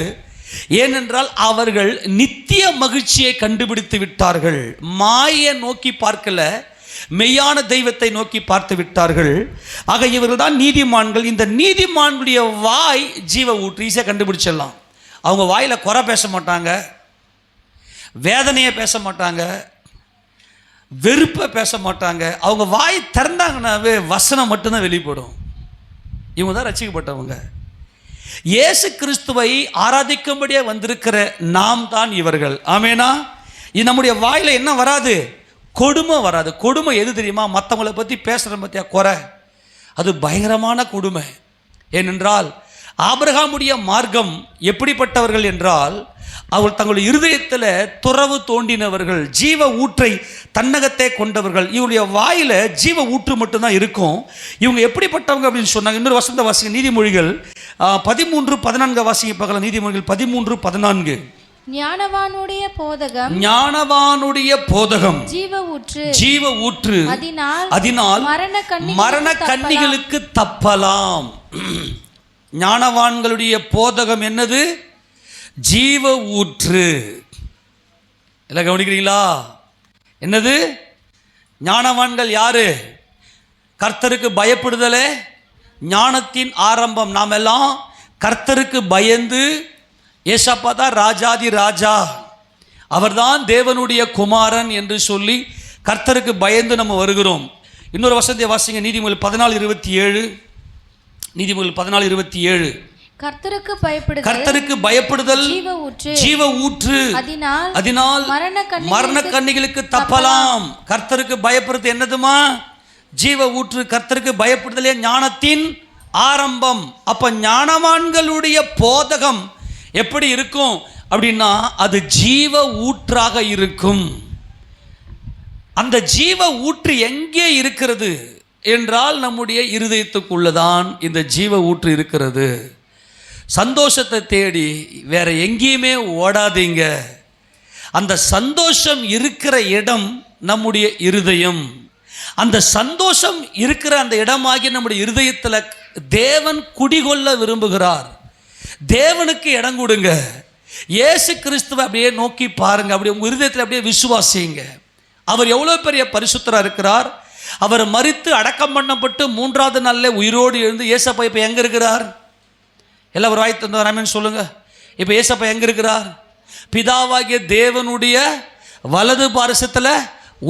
ஏனென்றால் அவர்கள் நித்திய மகிழ்ச்சியை கண்டுபிடித்து விட்டார்கள். மாயை நோக்கி பார்க்கல, மெய்யான தெய்வத்தை நோக்கி பார்த்து விட்டார்கள். ஆக இவர்கள் தான் நீதிமான்கள். இந்த நீதிமான்களுடைய வாய் ஜீவ ஊற்று. ஈஸியாக கண்டுபிடிச்சிடலாம். அவங்க வாயில் குறை பேச மாட்டாங்க, வேதனையை பேச மாட்டாங்க, வெறுப்பை பேச மாட்டாங்க. அவங்க வாய் திறந்தாங்கன்னாவே வசனம் மட்டும்தான் வெளிப்படும். இவங்க தான் ரட்சிக்கப்பட்டவங்க. இயேசு கிறிஸ்துவை ஆராதிக்கும்படியாக வந்திருக்கிற நாம் தான் இவர்கள். ஆமேனா? இது நம்முடைய வாயில் என்ன வராது? கொடுமை வராது. கொடுமை எது தெரியுமா? மற்றவங்களை பற்றி பேசுகிற பற்றியா குறை, அது பயங்கரமான கொடுமை. ஏனென்றால் ஆபிரகாமுடைய மார்க்கம் எப்படிப்பட்டவர்கள் என்றால், அவள் தங்களுடைய இருதயத்தில் துறவு தோண்டினவர்கள், ஜீவ ஊற்றை தன்னகத்தே கொண்டவர்கள். இவருடைய வாயில ஜீவ ஊற்று மட்டும்தான் இருக்கும். இவங்க எப்படிப்பட்டவங்க அப்படின்னு சொன்னாங்க. இன்னொரு வசந்த வாசிங்க, நீதிமொழிகள் 13:14 வாசிங்க பார்க்கலாம். நீதிமொழிகள் 13:14. ஞானவானுடைய போதகம் ஜீவ ஊற்று, அதனால் மரண கண்ணிகளுக்கு தப்பலாம். ஞானவான்களுடைய போதகம் என்னது? ஜீவ ஊற்று. எல்லாம் கவனிக்கிறீங்களா? என்னது? ஞானவான்கள் யாரு? கர்த்தருக்கு பயப்படுதலே ஞானத்தின் ஆரம்பம். நாம் எல்லாம் கர்த்தருக்கு பயந்து, ஏசப்பா தான் ராஜாதி ராஜா, அவர்தான் தேவனுடைய குமாரன் என்று சொல்லி கர்த்தருக்கு பயந்து நம்ம வருகிறோம். இன்னொரு வசனத்தை வாசிங்க, நீதிமொழிகள் 14:27. நீதிமொழிகள் 14:27. கர்த்தருக்கு பயப்படுதல் ஜீவ ஊற்று, அதனால் மரண கண்ணிகளுக்கு தப்பலாம். கர்த்தருக்கு பயப்படுறது என்னதுமா? ஜீவ ஊற்று. கர்த்தருக்கு பயப்படுதலே ஞானத்தின் ஆரம்பம். அப்ப ஞானவான்களுடைய போதகம் எப்படி இருக்கும் அப்படின்னா, அது ஜீவ ஊற்றாக இருக்கும். அந்த ஜீவ ஊற்று எங்கே இருக்கிறது என்றால், நம்முடைய இருதயத்துக்குள்ளதான் இந்த ஜீவ ஊற்று இருக்கிறது. சந்தோஷத்தை தேடி வேற எங்கேயுமே ஓடாதீங்க. அந்த சந்தோஷம் இருக்கிற இடம் நம்முடைய இருதயம். அந்த சந்தோஷம் இருக்கிற அந்த இடமாகிய நம்முடைய இருதயத்தில் தேவன் குடிகொள்ள விரும்புகிறார். தேவனுக்கு இடம் கொடுங்க. இயேசு கிறிஸ்துவை அப்படியே நோக்கி பாருங்க. அப்படியே உங்கள் இருதயத்தில் அப்படியே விசுவாசிங்க. அவர் எவ்வளோ பெரிய பரிசுத்தராக இருக்கிறார். அவர் மரித்து அடக்கம் பண்ணப்பட்டு 3ஆவது நாளில் உயிரோடு எழுந்து, ஏசப்பா இப்போ எங்கே இருக்கிறார்? எல்லாம் ஒரு வாய் தந்து ராமன் சொல்லுங்க. இப்போ ஏசப்பா எங்கே இருக்கிறார்? பிதாவாகிய தேவனுடைய வலது பாரசத்தில்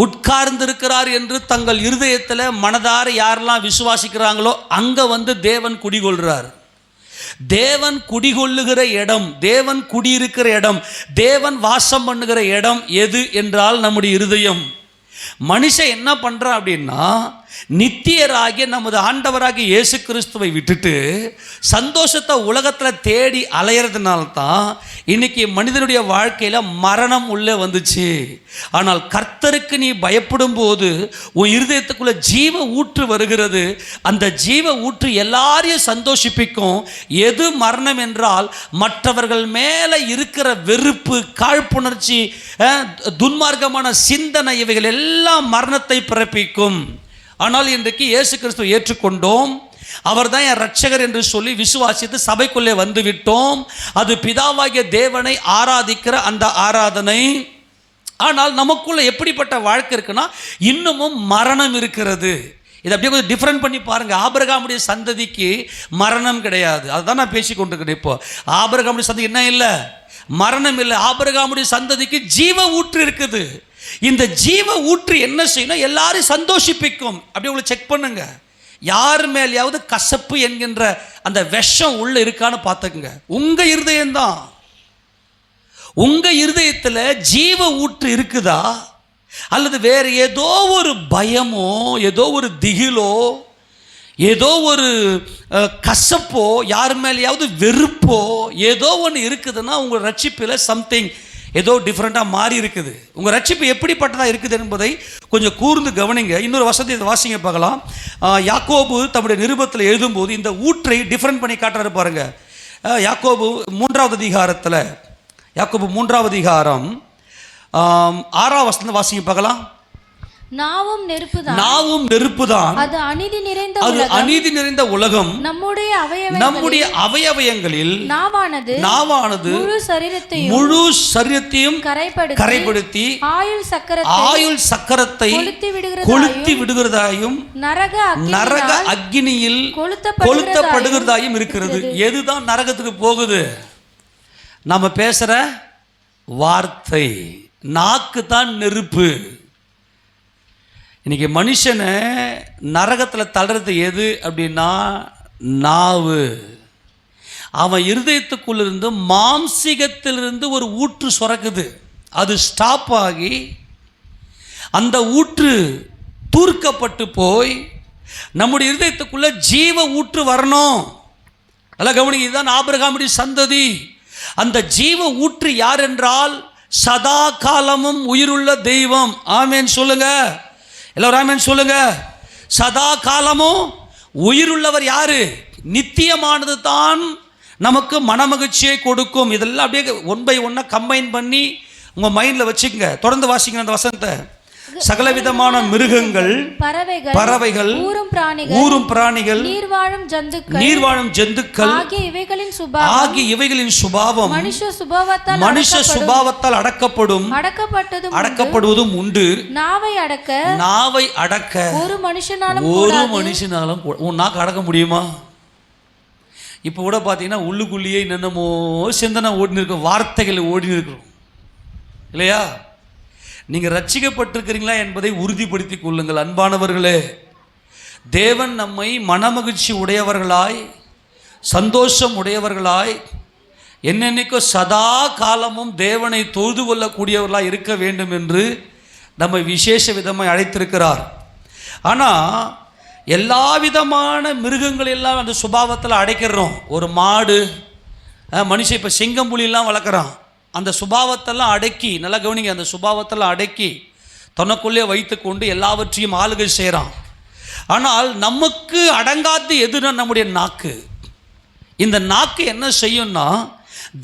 உட்கார்ந்து இருக்கிறார் என்று தங்கள் இருதயத்தில் மனதார யாரெல்லாம் விசுவாசிக்கிறாங்களோ அங்கே வந்து தேவன் குடிகொள்கிறார். தேவன் குடிகொள்ளுகிற இடம், தேவன் குடியிருக்கிற இடம், தேவன் வாசம் பண்ணுகிற இடம் எது என்றால் நம்முடைய இருதயம். மனுஷன் என்ன பண்ணுறான் அப்படின்னா, நித்தியராகிய நமது ஆண்டவராகிய இயேசு கிறிஸ்துவை விட்டுட்டு சந்தோஷத்தை உலகத்தில் தேடி அலையிறதுனால்தான் இன்னைக்கு மனிதனுடைய வாழ்க்கையில் மரணம் உள்ளே வந்துச்சு. ஆனால் கர்த்தருக்கு நீ பயப்படும் போது உன் இருதயத்துக்குள்ள ஜீவ ஊற்று வருகிறது. அந்த ஜீவ ஊற்று எல்லாரையும் சந்தோஷிப்பிக்கும். எது மரணம் என்றால், மற்றவர்கள் மேலே இருக்கிற வெறுப்பு, காழ்ப்புணர்ச்சி, துன்மார்க்கமான சிந்தனை, இவைகள் எல்லாம் மரணத்தை பிறப்பிக்கும். ஆனால் இன்றைக்கு இயேசு கிறிஸ்துவை ஏற்றுக்கொண்டோம், அவர் தான் என் ரட்சகர் என்று சொல்லி விசுவாசித்து சபைக்குள்ளே வந்து விட்டோம். அது பிதாவாகிய தேவனை ஆராதிக்கிற அந்த ஆராதனை. ஆனால் நமக்குள்ள எப்படிப்பட்ட வாழ்க்கை இருக்குன்னா, இன்னமும் மரணம் இருக்கிறது. இதை அப்படியே கொஞ்சம் டிஃப்ரெண்ட் பண்ணி பாருங்க. ஆபிரகாமுடைய சந்ததிக்கு மரணம் கிடையாது. அதுதான் நான் பேசி கொண்டிருக்கிறேன். இப்போ ஆபிரகாமுடைய சந்ததி என்ன இல்லை? மரணம் இல்லை. ஆபிரகாமுடைய சந்ததிக்கு ஜீவ ஊற்று இருக்குது. இந்த ஜீவ ஊற்று என்ன செய்யணும்? எல்லாரும் சந்தோஷிப்பிக்கும். அப்படி உங்களை செக் பண்ணுங்க. யார் மேலேயாவது கசப்பு என்கின்ற அந்த விஷம் உள்ள இருக்கான்னு பார்த்துக்குங்க. உங்க இருதயம்தான். உங்க இருதயத்தில் ஜீவ ஊற்று இருக்குதா, அல்லது வேறு ஏதோ ஒரு பயமோ, ஏதோ ஒரு திகிலோ, ஏதோ ஒரு கசப்போ, யார் மேலேயாவது வெறுப்போ ஏதோ ஒன்று இருக்குதுன்னா உங்கள் ரட்சிப்பில் சம்திங் ஏதோ டிஃப்ரெண்ட்டாக மாறி இருக்குது. உங்கள் ரட்சிப்பு எப்படிப்பட்டதாக இருக்குது என்பதை கொஞ்சம் கூர்ந்து கவனிங்க. இன்னொரு வசனத்தை வாசிங்க பார்க்கலாம். யாக்கோபு தம்முடைய நிருபத்தில் எழுதும்போது இந்த ஊற்றை டிஃப்ரெண்ட் பண்ணி காட்டுறாரு பாருங்க. யாக்கோபு 3வது அதிகாரத்தில், யாக்கோபு 3வது அதிகாரம் 6வது வசனத்தை வாசிங்க பார்க்கலாம். நாவும் நெருப்புதான், அது அநீதி நிறைந்த உலகம். நம்முடைய அவயவங்களில் நாவானது முழு சரீரத்தையும் கரைப்படுத்தி ஆயுள் சக்கரத்தை கொளுத்தி விடுகிறதாயும் நரக அக்கினியில் கொளுத்தப்படுகிறதாயும் இருக்கிறது. எதுதான் நரகத்துக்கு போகுது? நம்ம பேசுற வார்த்தை. நாக்கு தான் நெருப்பு. இன்னைக்கு மனுஷனை நரகத்தில் தள்ளுறது எது அப்படின்னா நாவு. அவன் இருதயத்துக்குள்ளிருந்து மாம்சிகத்திலிருந்து ஒரு ஊற்று சுரக்குது. அது ஸ்டாப் ஆகி அந்த ஊற்று தூர்க்கப்பட்டு போய் நம்முடைய இருதயத்துக்குள்ள ஜீவ ஊற்று வரணும். நல்லா கவனிங்க. இதுதான் ஆபிரகாமுடைய சந்ததி. அந்த ஜீவ ஊற்று யார் என்றால் சதா காலமும் உயிருள்ள தெய்வம். ஆமேன் சொல்லுங்க எல்லாரும், ஆமேன் சொல்லுங்க. சதா காலமும் உயிருள்ளவர் யாரு? நித்தியமானது தான் நமக்கு மனமகிழ்ச்சியை கொடுக்கும். இதெல்லாம் அப்படியே ஒன் பை ஒன்னா கம்பைன் பண்ணி உங்க மைண்ட்ல வச்சுக்கங்க. தொடர்ந்து வாசிங்க அந்த வசனத்தை. சகலவிதமான மிருகங்கள், பறவைகள், ஊரும் பிராணிகள், நீர்வாழும் ஜந்துக்கள் ஆகிய இவைகளின் சுபாவம் மனுஷ சுபாவத்தால் அடக்கப்படுவதும் உண்டு. நாவை அடக்க ஒரு மனுஷனாலும் உன் நாக்கு அடக்க முடியுமா? இப்போ கூட பார்த்தீங்கன்னா உள்ளுக்குள்ளேயே என்னென்னமோ சிந்தனை ஓடினு இருக்கும், வார்த்தைகள் ஓடினு இருக்கிறோம் இல்லையா? நீங்கள் ரட்சிக்கப்பட்டிருக்கிறீங்களா என்பதை உறுதிப்படுத்திக் கொள்ளுங்கள் அன்பானவர்களே. தேவன் நம்மை மனமகிழ்ச்சி உடையவர்களாய், சந்தோஷம் உடையவர்களாய், என்னென்னைக்கோ சதா காலமும் தேவனை தொழுது கொள்ளக்கூடியவர்களாய் இருக்க வேண்டும் என்று நம்மை விசேஷ விதமாய் அழைத்திருக்கிறார். ஆனால் எல்லா விதமான மிருகங்கள் எல்லாம் அந்த சுபாவத்தில் அடைக்கிறோம். ஒரு மாடு, மனுஷன் இப்போ சிங்கம் புலியெல்லாம் வளர்க்குறான். அந்த சுபாவத்தெல்லாம் அடக்கி, நல்லா கவனிங்க, அந்த சுபாவத்தெல்லாம் அடக்கி தனக்குள்ளே வைத்து கொண்டு எல்லாவற்றையும் ஆளுகை செய்கிறான். ஆனால் நமக்கு அடங்காது எதுனா நம்முடைய நாக்கு. இந்த நாக்கு என்ன செய்யும்னா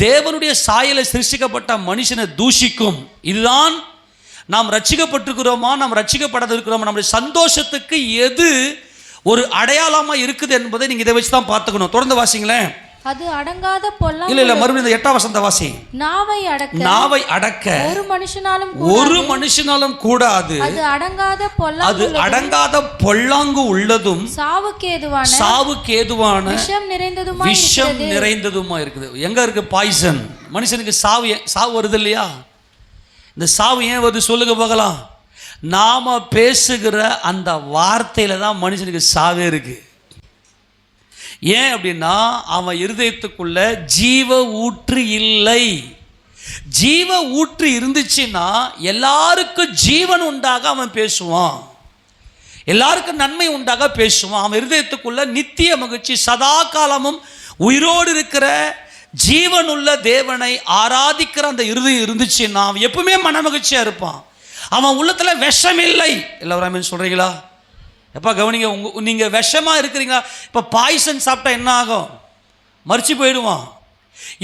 தேவனுடைய சாயலை சிருஷ்டிக்கப்பட்ட மனுஷனை தூஷிக்கும். இதுதான் நாம் ரட்சிக்கப்பட்டிருக்கிறோமா, நாம் ரட்சிக்கப்படாத இருக்கிறோமா, நம்முடைய சந்தோஷத்துக்கு எது ஒரு அடையாளமாக இருக்குது என்பதை நீங்கள் இதை வச்சு தான் பார்த்துக்கணும். தொடர்ந்து வாசிங்களேன். அது அடங்காத பொல்லாங்கு. இல்ல மறுபடியும் இந்த 8ஆம் வசனத்தை வாசி. நாவை அடக்க ஒரு மனுஷனாலும் கூடாது. அது அடங்காத பொல்லாங்கு உள்ளதும் சாவுக்கு ஏதுவான விஷம் நிறைந்ததுமா இருக்குது. எங்க இருக்கு பாய்சன்? மனுஷனுக்கு சாவு வருது இல்லையா? இந்த சாவு ஏன் வருது சொல்லுங்க பார்க்கலாம். நாம பேசுகிற அந்த வார்த்தையில தான் மனுஷனுக்கு சாவே இருக்கு. ஏன் அப்படின்னா அவன் இருதயத்துக்குள்ள ஜீவ ஊற்று இல்லை. ஜீவ ஊற்று இருந்துச்சுன்னா எல்லாருக்கும் ஜீவன் உண்டாக அவன் பேசுவான், எல்லாருக்கும் நன்மை உண்டாக பேசுவான். அவன் இருதயத்துக்குள்ள நித்திய மகிழ்ச்சி, சதா காலமும் உயிரோடு இருக்கிற ஜீவனுள்ள தேவனை ஆராதிக்கிற அந்த இருதயம் இருந்துச்சுன்னா அவன் எப்பவுமே மன மகிழ்ச்சியா இருப்பான். அவன் உள்ளத்துல விஷம் இல்லை. எல்லாரும் சொல்றீங்களா? எப்போ கவனிங்க, நீங்கள் விஷமாக இருக்கிறீங்களா? இப்போ பாய்சன் சாப்பிட்டா என்ன ஆகும்? மறிச்சு போயிடுவான்.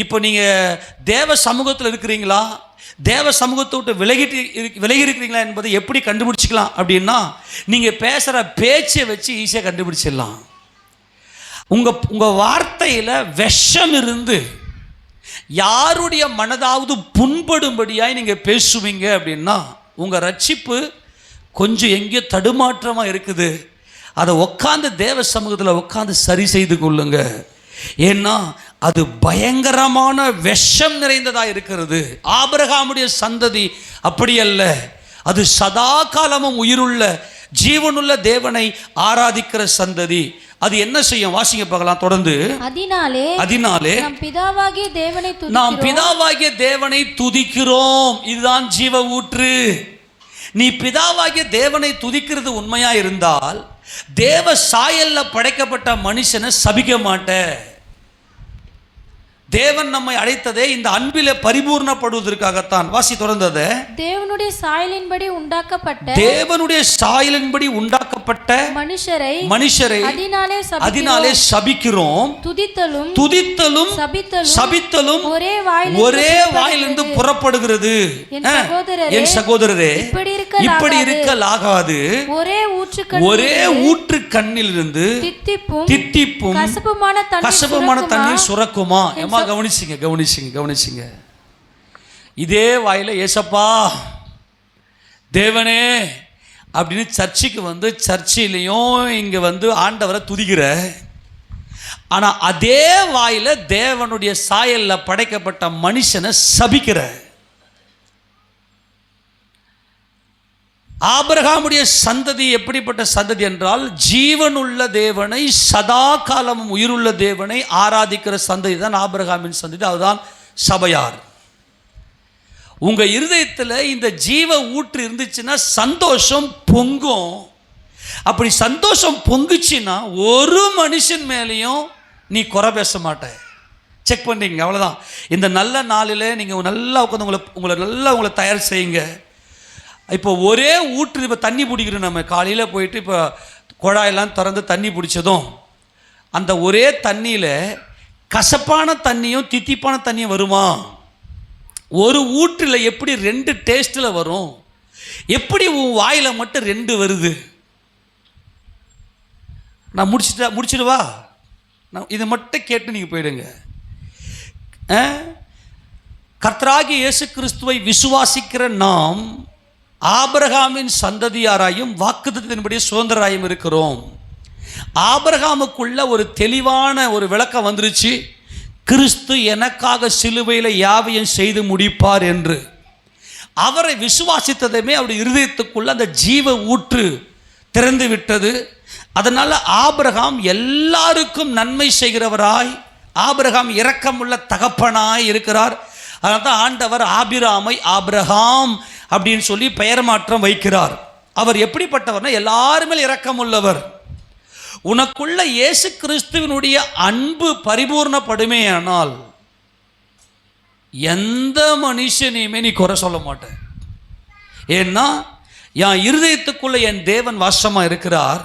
இப்போ நீங்கள் தேவ சமூகத்தில் இருக்கிறீங்களா, தேவ சமூகத்தை விட்டு விலகி இருக்கிறீங்களா என்பதை எப்படி கண்டுபிடிச்சிக்கலாம் அப்படின்னா நீங்கள் பேசுகிற பேச்சை வச்சு ஈஸியாக கண்டுபிடிச்சிடலாம். உங்கள் வார்த்தையில் விஷம் இருந்து யாருடைய மனதாவது புண்படும்படியாய் நீங்கள் பேசுவீங்க அப்படின்னா உங்கள் ரட்சிப்பு கொஞ்சம் எங்கேயோ தடுமாற்றமாக இருக்குது. அதை உட்காந்து தேவ சமூகத்தில் உட்காந்து சரி செய்து கொள்ளுங்க. ஏன்னா அது பயங்கரமான விஷம் நிறைந்ததாக இருக்கிறது. ஆபிரகாமுடைய சந்ததி அப்படி அல்ல. அது சதா காலமும் உயிருள்ள ஜீவனுள்ள தேவனை ஆராதிக்கிற சந்ததி. அது என்ன செய்யும்? வாசிங்க பார்க்கலாம் தொடர்ந்து. அதனாலே நாம் பிதாவாகிய தேவனை துதிக்கிறோம். இதுதான் ஜீவ ஊற்று. நீ பிதாவாகிய தேவனை துதிக்கிறது உண்மையா இருந்தால் தேவ சாயல்ல படைக்கப்பட்ட மனுஷனை சபிக்க மாட்ட. தேவன் நம்மை அழைத்ததே இந்த அன்பிலே பரிபூர்ணப்படுவதற்காகத்தான். வாசி தொடர்ந்தது. தேவனுடைய சாயலின்படி உண்டாக்கப்பட்ட மனுஷரை அதனாலே சபிக்கிறோம். துதித்தலும் சபித்தலும் ஒரே வாயிலிருந்து புறப்படுகிறது. என் சகோதரரே, இப்படி இருக்கலாகாது. ஒரே ஊற்று கண்ணிலிருந்து தித்திப்பும் கசப்புமான தண்ணீர் சுரக்குமா? கவனிச்சிங்க. இதே வாயில ஏசப்பா தேவனே அப்படின்னு சர்ச்சுக்கு வந்து சர்ச்சிலையும் இங்க வந்து ஆண்டவரை துதிக்கிற, ஆனா அதே வாயில தேவனுடைய சாயல்ல படைக்கப்பட்ட மனுஷனை சபிக்கிற. ஆபிரகாமுடைய சந்ததி எப்படிப்பட்ட சந்ததி என்றால் ஜீவனுள்ள தேவனை, சதா காலமும் உயிருள்ள தேவனை ஆராதிக்கிற சந்ததி தான் ஆபிரகாமின் சந்ததி. அதுதான் சபையார். உங்க இருதயத்தில் இந்த ஜீவ ஊற்று இருந்துச்சுன்னா சந்தோஷம் பொங்கும். அப்படி சந்தோஷம் பொங்குச்சுன்னா ஒரு மனுஷன் மேலேயும் நீ குறை பேச மாட்ட. செக் பண்ணுறீங்க, அவ்வளோதான். இந்த நல்ல நாளில் நீங்கள் நல்லா உட்காந்து உங்களை தயார் செய்யுங்க. இப்போ ஒரே ஊற்று, இப்போ தண்ணி பிடிக்கிறோம், நம்ம காலையில் போயிட்டு இப்போ குழாயெல்லாம் திறந்து தண்ணி பிடிச்சதும் அந்த ஒரே தண்ணியில் கசப்பான தண்ணியும் தித்திப்பான தண்ணியும் வருமா? ஒரு ஊற்றில் எப்படி 2 டேஸ்ட்டில் வரும்? எப்படி உன் வாயில் மட்டும் 2 வருது? நான் முடிச்சிடுவா, நான் இதை மட்டும் கேட்டு நீங்கள் போயிடுங்க. கர்த்தராகிய இயேசு கிறிஸ்துவை விசுவாசிக்கிற நாம் ஆபிரகாமின் சந்ததியாராயும் வாக்குத்தத்தத்தின்படி சுதந்திரராயும் இருக்கிறோம். ஆபிரகாமுக்குள்ள ஒரு தெளிவான ஒரு விளக்கம் வந்துருச்சு, கிறிஸ்து எனக்காக சிலுவையில் யாவையும் செய்து முடிப்பார் என்று. அவரை விசுவாசித்ததுமே அவருடைய இருதயத்துக்குள்ள அந்த ஜீவ ஊற்று திறந்து விட்டது. அதனால் ஆபிரகாம் எல்லாருக்கும் நன்மை செய்கிறவராய், ஆபிரகாம் இரக்கமுள்ள தகப்பனாய் இருக்கிறார். அதனால தான் ஆண்டவர் ஆபிராமை ஆபிரகாம் அப்படின்னு சொல்லி பெயர் மாற்றம் வைக்கிறார். அவர் எப்படிப்பட்டவர்னா எல்லாருமே இரக்கம் உள்ளவர். உனக்குள்ள இயேசு கிறிஸ்துவினுடைய அன்பு பரிபூர்ணப்படுமேயானால் எந்த மனுஷனையுமே நீ குறை சொல்ல மாட்டேன். ஏன்னா என் இருதயத்துக்குள்ள என் தேவன் வாசமாக இருக்கிறார்.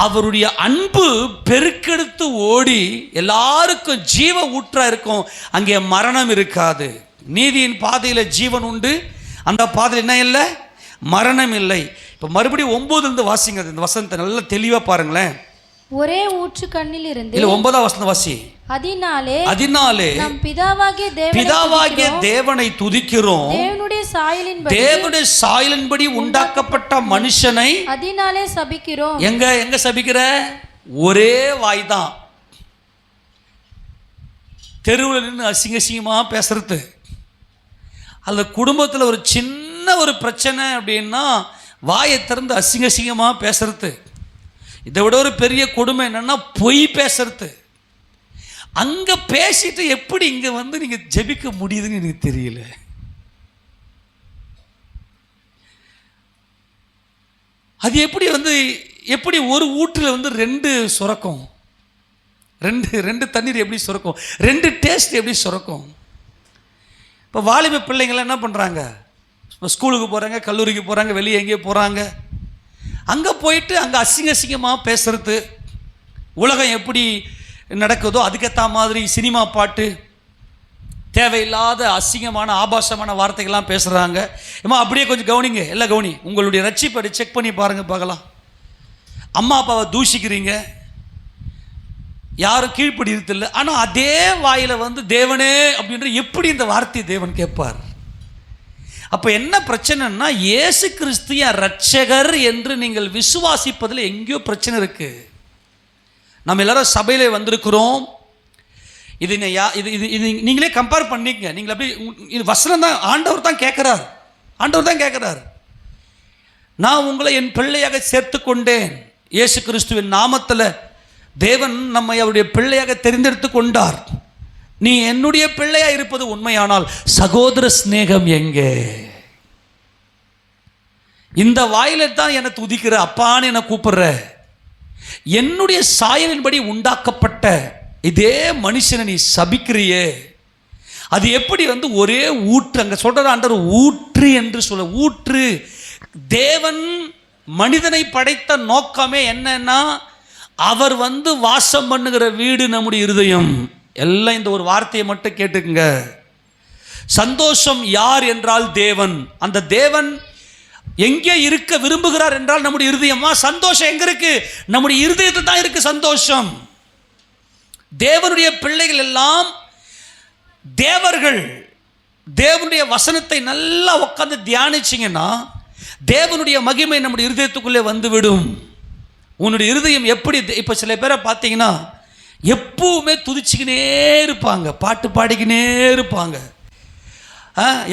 அவருடைய அன்பு பெருக்கெடுத்து ஓடி எல்லாருக்கும் ஜீவ ஊற்றா இருக்கும். அங்கே மரணம் இருக்காது. நீதியின் பாதையில் ஜீவன் உண்டு, அந்த பாதையில் என்ன இல்லை? மரணம் இல்லை. இப்போ மறுபடியும் 9 வாசிங்க, இந்த வசனத்தை நல்லா தெளிவாக பாருங்களேன். ஒரே ஊற்று கண்ணில் இருந்து, இல்லை 9ஆம் வசனம் வாசி. அதனாலே நம் பிதாவாகிய தேவனை துதிக்கிறோம். தேவனுடைய சாயலின்படி உண்டாக்கப்பட்ட மனுஷனை அதனாலே சபிக்கிறோம். எங்க சபிக்கிற? ஒரே வாய் தான். தெருவில் நின்று அசிங்கமா பேசுறது, அந்த குடும்பத்தில் ஒரு சின்ன ஒரு பிரச்சனை அப்படின்னா வாயை திறந்து அசிங்கமாக பேசுறது. இதை விட ஒரு பெரிய கொடுமை என்னன்னா பொய் பேசுறது. அங்கே பேசிட்டு எப்படி இங்கே வந்து நீங்கள் ஜெபிக்க முடியுதுன்னு எனக்கு தெரியல. அது எப்படி ஒரு ஊற்றில் 2 சுரக்கும், 2 தண்ணீர் எப்படி சுரக்கும், 2 டேஸ்ட் எப்படி சுரக்கும்? இப்போ வாலிப பிள்ளைங்களாம் என்ன பண்ணுறாங்க? இப்போ ஸ்கூலுக்கு போகிறாங்க, கல்லூரிக்கு போகிறாங்க, வெளியே எங்கேயோ போகிறாங்க. அங்கே போயிட்டு அங்கே அசிங்கமாக பேசுறது, உலகம் எப்படி நடக்குதோ அதுக்கேற்ற மாதிரி சினிமா பாட்டு, தேவையில்லாத அசிங்கமான ஆபாசமான வார்த்தைகள்லாம் பேசுகிறாங்க. ஏமா அப்படியே கொஞ்சம் கவனிங்க, எல்லாம் கவனி. உங்களுடைய ரட்சிப்படி செக் பண்ணி பாருங்கள், பார்க்கலாம். அம்மா அப்பாவை தூஷிக்கிறீங்க, யாரும் கீழ்ப்படி இல்லை. ஆனால் அதே வாயில் தேவனே அப்படின்ற எப்படி இந்த வார்த்தையை தேவன் கேட்பார்? அப்போ என்ன பிரச்சனைன்னா, இயேசு கிறிஸ்து ரட்சகர் என்று நீங்கள் விசுவாசிப்பதில் எங்கேயோ பிரச்சனை இருக்குது. நம்ம எல்லாரும் சபையிலே வந்திருக்கிறோம். இது நீங்களே கம்பேர் பண்ணிக்கங்க. நீங்கள் அப்படி இது வசனம் தான், ஆண்டவர் தான் கேட்குறார். நான் உங்களை என் பிள்ளையாக சேர்த்து கொண்டேன். இயேசு கிறிஸ்துவின் நாமத்தில் தேவன் நம்மை அவருடைய பிள்ளையாக தெரிந்தெடுத்து கொண்டார். நீ என்னுடைய பிள்ளையா இருப்பது உண்மையானால் சகோதர சிநேகம் எங்கே? இந்த வாயில தான் என்னை துதிக்கிற, அப்பான்னு என்னை கூப்பிடுற, என்னுடைய சாயலின்படி உண்டாக்கப்பட்ட இதே மனுஷனை நீ சபிக்கிறியே, அது எப்படி ஒரே ஊற்று? அங்கே சொல்ற ஆண்டவர் ஊற்று என்று சொல்ல. ஊற்று. தேவன் மனிதனை படைத்த நோக்கமே என்னன்னா, அவர் வாசம் பண்ணுகிற வீடு நம்முடைய இருதயம். எல்லாம் இந்த ஒரு வார்த்தையை மட்டும் கேட்டுக்குங்க. சந்தோஷம் யார் என்றால் தேவன். அந்த தேவன் எங்கே இருக்க விரும்புகிறார் என்றால் நம்முடைய இருதயமா. சந்தோஷம் எங்க இருக்கு? நம்முடைய இருதயத்தில் தான் இருக்கு சந்தோஷம். தேவனுடைய பிள்ளைகள் எல்லாம் தேவர்கள். தேவனுடைய வசனத்தை நல்லா உட்கார்ந்து தியானிச்சிங்கன்னா தேவனுடைய மகிமை நம்முடைய இருதயத்துக்குள்ளே வந்துவிடும். உன்னுடைய இருதயம் எப்படி? இப்போ சில பேரை பார்த்தீங்கன்னா எப்பவுமே துதிச்சுக்கினே இருப்பாங்க, பாட்டு பாடிக்கினே இருப்பாங்க.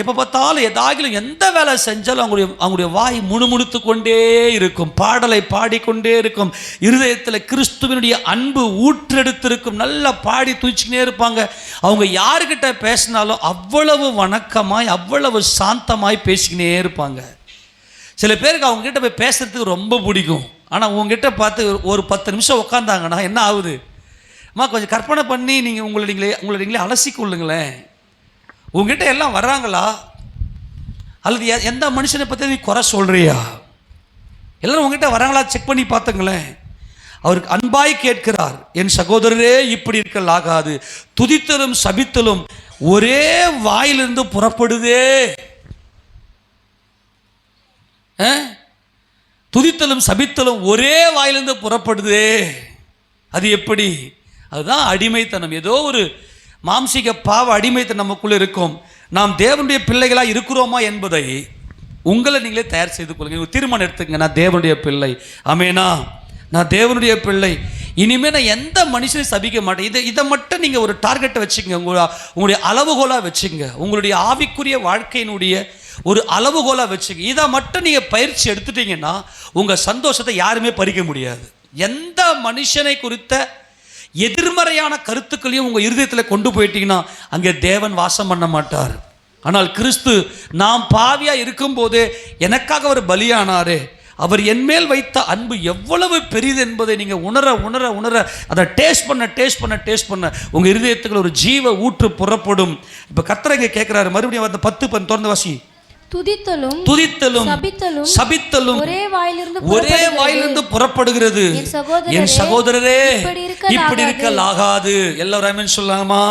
எப்போ பார்த்தாலும் ஏதாகிலும் எந்த வேலை செஞ்சாலும் அவங்களுடைய வாய் முணுமுணுத்து கொண்டே இருக்கும், பாடலை பாடிக்கொண்டே இருக்கும். இருதயத்தில் கிறிஸ்துவனுடைய அன்பு ஊற்றெடுத்திருக்கும். நல்லா பாடி துதிச்சுக்கினே இருப்பாங்க. அவங்க யாருக்கிட்ட பேசினாலும் அவ்வளவு வணக்கமாய், அவ்வளவு சாந்தமாய் பேசிக்கினே இருப்பாங்க. சில பேருக்கு அவங்ககிட்ட போய் பேசுறதுக்கு ரொம்ப பிடிக்கும். ஆனால் உங்ககிட்ட பார்த்து ஒரு 10 நிமிஷம் உட்காந்தாங்கன்னா என்ன ஆகுது? அம்மா கொஞ்சம் கற்பனை பண்ணி நீங்கள் உங்களை நீங்களே அலசிக்கொள்ளுங்களேன். உங்ககிட்ட எல்லாம் வர்றாங்களா, அல்லது எந்த மனுஷனை பற்றி நீ குறை சொல்கிறியா? எல்லோரும் உங்ககிட்ட வராங்களா செக் பண்ணி பார்த்துங்களேன். அவருக்கு அன்பாய் கேட்கிறார், என் சகோதரரே இப்படி இருக்கல் ஆகாது, துதித்தலும் சபித்தலும் ஒரே வாயிலிருந்து புறப்படுதே. துதித்தலும் சபித்தலும் ஒரே வாயிலிருந்து புறப்படுதே. அது எப்படி? அதுதான் அடிமைத்தனம். ஏதோ ஒரு மாம்சீக பாவ அடிமைத்தனம் நமக்குள்ளே இருக்கும். நாம் தேவனுடைய பிள்ளைகளாக இருக்கிறோமா என்பதை உங்களை நீங்களே தயார் செய்து கொள்ளுங்க. ஒரு தீர்மானம் எடுத்துங்க, நான் தேவனுடைய பிள்ளை. ஆமேனா, நான் தேவனுடைய பிள்ளை. இனிமேல் நான் எந்த மனுஷனையும் சபிக்க மாட்டேன். இதை மட்டும் நீங்கள் ஒரு டார்கெட்டை வச்சுக்கங்க, உங்களுடைய அளவுகோலாக வச்சுங்க, உங்களுடைய ஆவிக்குரிய வாழ்க்கையினுடைய ஒரு அளவுகோலாக வச்சுங்க. இதை மட்டும் நீங்கள் பயிற்சி எடுத்துட்டீங்கன்னா உங்கள் சந்தோஷத்தை யாருமே பறிக்க முடியாது. எந்த மனுஷனை குறித்த எதிர்மறையான கருத்துக்களையும் உங்கள் இருதயத்தில் கொண்டு போயிட்டீங்கன்னா அங்கே தேவன் வாசம் பண்ண மாட்டார். ஆனால் கிறிஸ்து நாம் பாவியாக இருக்கும்போதே எனக்காக அவர் பலியானாரே, அவர் என்மேல் வைத்த அன்பு எவ்வளவு பெரிது என்பதை நீங்கள் உணர உணர உணர அதை டேஸ்ட் பண்ண உங்கள் இருதயத்துக்குள்ள ஒரு ஜீவ ஊற்று புறப்படும். இப்போ கர்த்தர் இங்கே கேட்குறாரு, மறுபடியும் அந்த 10 திறந்து வாசி. துதித்தலும் சபித்தலும் ஒரே வாயிலிருந்து புறப்படுகிறது. என் சகோதரரே இப்படி இருக்கல் ஆகாது. எல்லாரும் சொல்லாமா?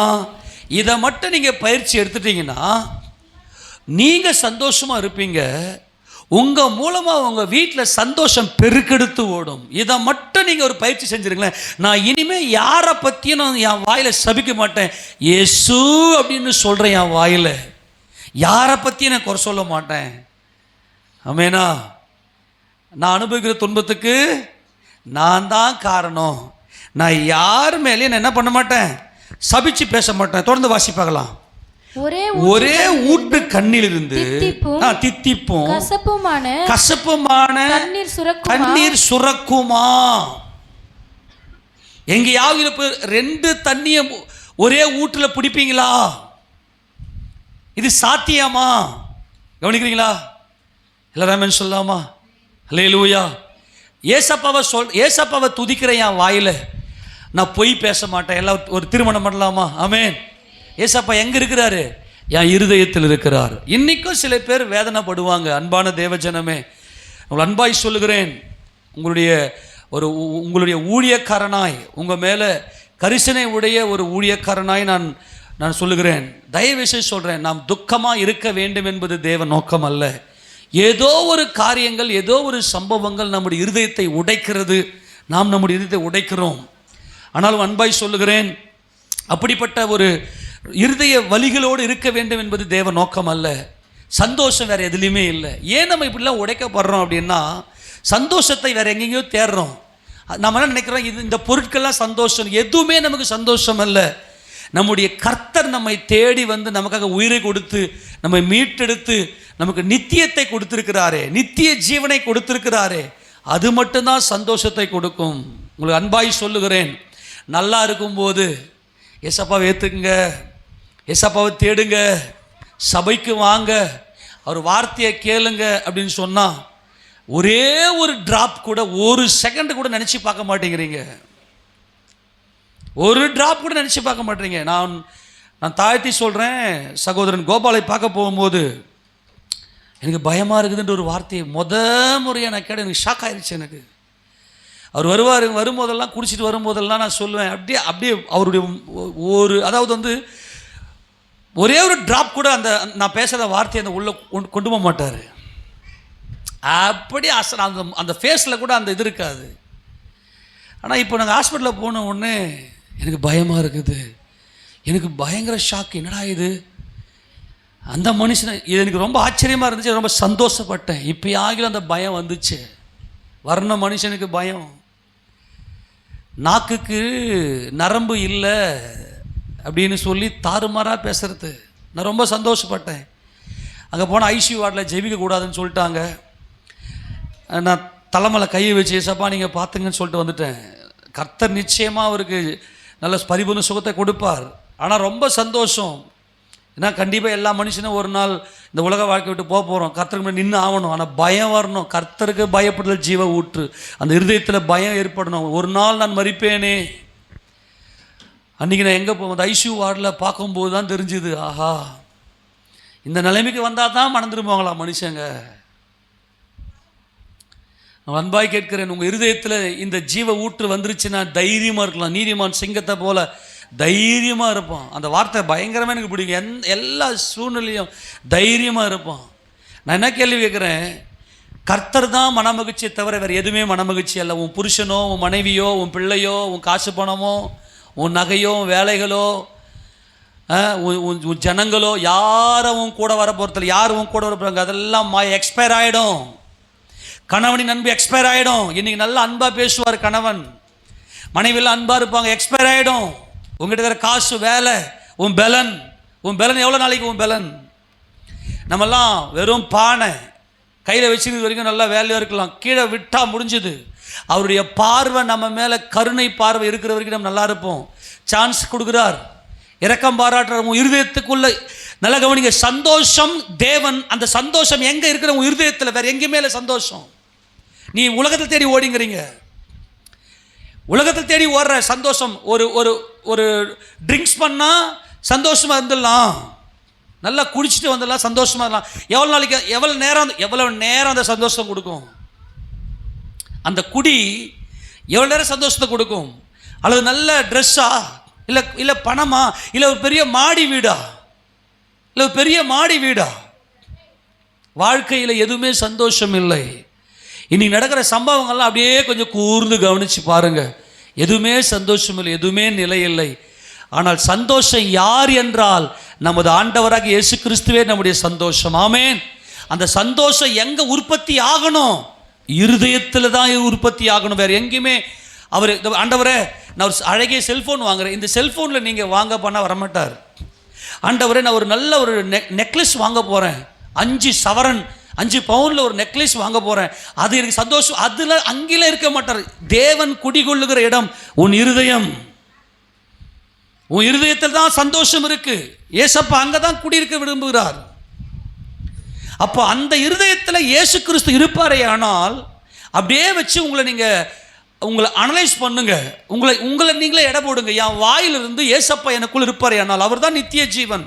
இதை மட்டும் நீங்க பயிற்சி எடுத்துட்டீங்கன்னா நீங்க சந்தோஷமா இருப்பீங்க. உங்க மூலமா உங்க வீட்டில் சந்தோஷம் பெருக்கெடுத்து ஓடும். இதை மட்டும் நீங்க ஒரு பயிற்சி செஞ்சிருங்களேன். நான் இனிமே யாரை பத்தியும் நான் என் வாயில சபிக்க மாட்டேன். இயேசு அப்படின்னு சொல்றேன் என் வாயில. யாரை பற்றியும் நான் குறை சொல்ல மாட்டேன். ஆமேனா, நான் அனுபவிக்கிற துன்பத்துக்கு நான் தான் காரணம். நான் யார் மேலேயும் நான் என்ன பண்ண மாட்டேன், சபிச்சு பேச மாட்டேன். தொடர்ந்து வாசிப்பாகலாம். ஒரே ஊட்டு கண்ணிலிருந்து தித்திப்பும் கசப்புமான கண்ணீர் சுரக்குமா. எங்கேயாவது 2 தண்ணிய ஒரே ஊட்டுல பிடிப்பீங்களா? இது சாத்தியமா? கவனிக்கிறீங்களா? எல்லாரும் சொல்லாமா? அல்லேலூயா. ஏசப்பாவை துதிக்கிற என் வாயில நான் பொய் பேச மாட்டேன். எல்லாம் ஒரு திருமணம் பண்ணலாமா? ஆமென். ஏசப்பா எங்க இருக்கிறாரு? என் இருதயத்தில் இருக்கிறார். இன்னைக்கும் சில பேர் வேதனைப்படுவாங்க. அன்பான தேவஜனமே, உங்கள் அன்பாய் சொல்லுகிறேன், உங்களுடைய ஊழியக்காரனாய், உங்கள் மேலே கரிசனை உடைய ஒரு ஊழியக்காரனாய் நான் சொல்லுகிறேன், தயவுசெய்து சொல்கிறேன், நாம் துக்கமாக இருக்க வேண்டும் என்பது தேவ நோக்கம் அல்ல. ஏதோ ஒரு காரியங்கள், ஏதோ ஒரு சம்பவங்கள் நம்முடைய இருதயத்தை உடைக்கிறது. நாம் நம்முடைய இருதயத்தை உடைக்கிறோம். ஆனாலும் அன்பாய் சொல்லுகிறேன், அப்படிப்பட்ட ஒரு இருதய வலிகளோடு இருக்க வேண்டும் என்பது தேவ நோக்கம் அல்ல. சந்தோஷம் வேறு எதுலேயுமே இல்லை. ஏன் நம்ம இப்படிலாம் உடைக்கப்படுறோம் அப்படின்னா, சந்தோஷத்தை வேறு எங்கெங்கேயோ தேடுறோம். நம்ம என்ன நினைக்கிறோம், இந்த பொருட்கள்லாம் சந்தோஷம். எதுவுமே நமக்கு சந்தோஷம் அல்ல. நம்முடைய கர்த்தர் நம்மை தேடி வந்து நமக்காக உயிரை கொடுத்து நம்மை மீட்டெடுத்து நமக்கு நித்தியத்தை கொடுத்திருக்கிறாரே, நித்திய ஜீவனை கொடுத்திருக்கிறாரே, அது மட்டும்தான் சந்தோஷத்தை கொடுக்கும். உங்களுக்கு அன்பாய் சொல்லுகிறேன், நல்லா இருக்கும்போது ஏசப்பாவை ஏற்றுக்குங்க, ஏசப்பாவை தேடுங்க, சபைக்கு வாங்க, அவர் வார்த்தையை கேளுங்க அப்படின்னு சொன்னால் ஒரே ஒரு டிராப் கூட, ஒரு செகண்ட் கூட நினச்சி பார்க்க மாட்டேங்கிறீங்க. ஒரு டிராப் கூட நினச்சி பார்க்க மாட்டேங்க. நான் தாழ்த்தி சொல்கிறேன், சகோதரன் கோபாலை பார்க்க போகும்போது எனக்கு பயமாக இருக்குதுன்ற ஒரு வார்த்தையை முறையாக நான் கேட்ட, எனக்கு ஷாக் ஆயிடுச்சு. எனக்கு அவர் வரும்போதெல்லாம் குடிச்சிட்டு வரும்போதெல்லாம் நான் சொல்லுவேன், அப்படியே அவருடைய அதாவது ஒரே ஒரு டிராப் கூட நான் பேசுகிற வார்த்தையை அந்த உள்ளே கொண்டு போக மாட்டார். அப்படி அந்த ஃபேஸில் கூட அந்த இது இருக்காது. ஆனால் இப்போ நாங்கள் ஹாஸ்பிட்டலில் போன உடனே எனக்கு பயமாக இருக்குது, எனக்கு பயங்கர ஷாக். என்னடா இது, அந்த மனுஷனை, இது எனக்கு ரொம்ப ஆச்சரியமாக இருந்துச்சு, ரொம்ப சந்தோஷப்பட்டேன். இப்போ ஆகிலும் அந்த பயம் வந்துச்சு. வர்ண மனுஷனுக்கு பயம், நாக்குக்கு நரம்பு இல்லை அப்படின்னு சொல்லி தாறுமாறாக பேசுறது. நான் ரொம்ப சந்தோஷப்பட்டேன். அங்கே போனால் ஐசியூ வார்டில் ஜெபிக்கக்கூடாதுன்னு சொல்லிட்டாங்க. நான் தலைமையில் கையை வச்சு, ஏசப்பா நீங்கள் பார்த்துங்கன்னு சொல்லிட்டு வந்துட்டேன். கர்த்தர் நிச்சயமாக அவருக்கு நல்ல பரிபூர்ண சுகத்தை கொடுப்பார். ஆனால் ரொம்ப சந்தோஷம். ஏன்னா கண்டிப்பாக எல்லா மனுஷனும் ஒரு நாள் இந்த உலக வாழ்க்கை விட்டு போகிறோம். கர்த்தருக்கு நின்று ஆகணும். ஆனால் பயம் வரணும். கர்த்தருக்கு பயப்படுதல் ஜீவ ஊற்று. அந்த இருதயத்தில் பயம் ஏற்படணும். ஒரு நாள் நான் மரிப்பேனே, அன்றைக்கி நான் எங்கே போவேன், ஐசியூ வார்டில் பார்க்கும்போது தான் தெரிஞ்சுது, ஆஹா இந்த நிலைமைக்கு வந்தால் தான் மனம் திரும்புவாங்களா மனுஷங்க. நான் அன்பாய் கேட்கிறேன், உங்கள் இருதயத்தில் இந்த ஜீவ ஊற்று வந்துருச்சுன்னா தைரியமாக இருக்கலாம். நீதிமான் சிங்கத்தை போல தைரியமாக இருப்பான். அந்த வார்த்தை பயங்கரமாக எனக்கு பிடிக்கும். எல்லா சூழ்நிலையும் தைரியமாக இருப்பான். நான் என்ன கேள்வி கேட்குறேன், கர்த்தர் தான் மனமகிழ்ச்சியை தவிர வேறு எதுவுமே மனமகிழ்ச்சி அல்ல. உன் புருஷனோ, உன் மனைவியோ, உன் பிள்ளையோ, உன் காசு பணமோ, உன் நகையோ, வேலைகளோ, உன் ஜனங்களோ, யாரும் உன் கூட வர போகிறதில்ல. யாரும் உன் கூட வர போகிறாங்க அதெல்லாம் எக்ஸ்பயர் ஆகிடும். கணவனின் அன்பு எக்ஸ்பயர் ஆகிடும். இன்றைக்கி நல்லா அன்பாக பேசுவார் கணவன், மனைவியில் அன்பாக இருப்பாங்க, எக்ஸ்பயர் ஆகிடும். உங்கள்கிட்ட இருக்கிற காசு, வேலை, உன் பலன் எவ்வளோ நாளைக்கு உன் பலன்? நம்மெல்லாம் வெறும் பானை கையில் வச்சுக்கிறது வரைக்கும் நல்லா வேலையாக இருக்கலாம், கீழே விட்டால் முடிஞ்சுது. அவருடைய பார்வை நம்ம மேலே கருணை பார்வை இருக்கிற வரைக்கும் நம்ம நல்லா இருப்போம். சான்ஸ் கொடுக்குறார், இரக்கம் பாராட்டுற உன் இருதயத்துக்குள்ள நல்லா கவனிங்க. சந்தோஷம் தேவன், அந்த சந்தோஷம் எங்கே இருக்கிற உன் இருதயத்தில், வேறு எங்கேயுமே இல்லை சந்தோஷம். நீ உலகத்தில் தேடி ஓடிங்கிறீங்க, உலகத்தில் தேடி ஓடுற சந்தோஷம். ஒரு ஒரு ஒரு ட்ரிங்க்ஸ் பண்ணால் சந்தோஷமாக இருந்துடலாம், நல்லா குடிச்சிட்டு வந்துடலாம், சந்தோஷமாக இருக்கலாம். எவ்வளோ நாளைக்கு, எவ்வளோ நேரம் அந்த சந்தோஷம் கொடுக்கும்? அந்த குடி எவ்வளோ நேரம் சந்தோஷத்தை கொடுக்கும்? அல்லது நல்ல ட்ரெஸ்ஸா, இல்லை பணமா, இல்லை ஒரு பெரிய மாடி வீடா? வாழ்க்கையில் எதுவுமே சந்தோஷம் இல்லை. இன்னைக்கு நடக்கிற சம்பவங்கள்லாம் அப்படியே கொஞ்சம் கூர்ந்து கவனித்து பாருங்கள். எதுவுமே சந்தோஷம் இல்லை, எதுவுமே நிலை இல்லை. ஆனால் சந்தோஷம் யார் என்றால் நமது ஆண்டவராக இயேசு கிறிஸ்துவே நம்முடைய சந்தோஷம். ஆமென். அந்த சந்தோஷம் எங்கே உற்பத்தி ஆகணும்? இருதயத்தில் தான் உற்பத்தி ஆகணும், வேறு எங்கேயுமே. அவர் ஆண்டவரே நான் ஒரு அழகிய செல்ஃபோன் வாங்குறேன், இந்த செல்ஃபோனில் நீங்கள் வாங்க பண்ணால் வரமாட்டார். ஆண்டவரே நான் ஒரு நல்ல ஒரு நெக்லஸ் வாங்க போகிறேன், 5 சவரன் 5 பவுனில் ஒரு நெக்லஸ் வாங்க போகிறேன், அது எனக்கு சந்தோஷம். அதில் அங்கேயே இருக்க மாட்டார். தேவன் குடிகொள்ளுகிற இடம் உன் இருதயம். உன் இருதயத்தில் தான் சந்தோஷம் இருக்கு. ஏசப்பா அங்கே தான் குடியிருக்க விரும்புகிறார். அப்போ அந்த இருதயத்தில் இயேசு கிறிஸ்து இருப்பாரே ஆனால், அப்படியே வச்சு உங்களை அனலைஸ் பண்ணுங்க, உங்களை நீங்களே எடை போடுங்க. என் வாயிலிருந்து ஏசப்பா எனக்குள் இருப்பாரே ஆனால் அவர் தான் நித்திய ஜீவன்,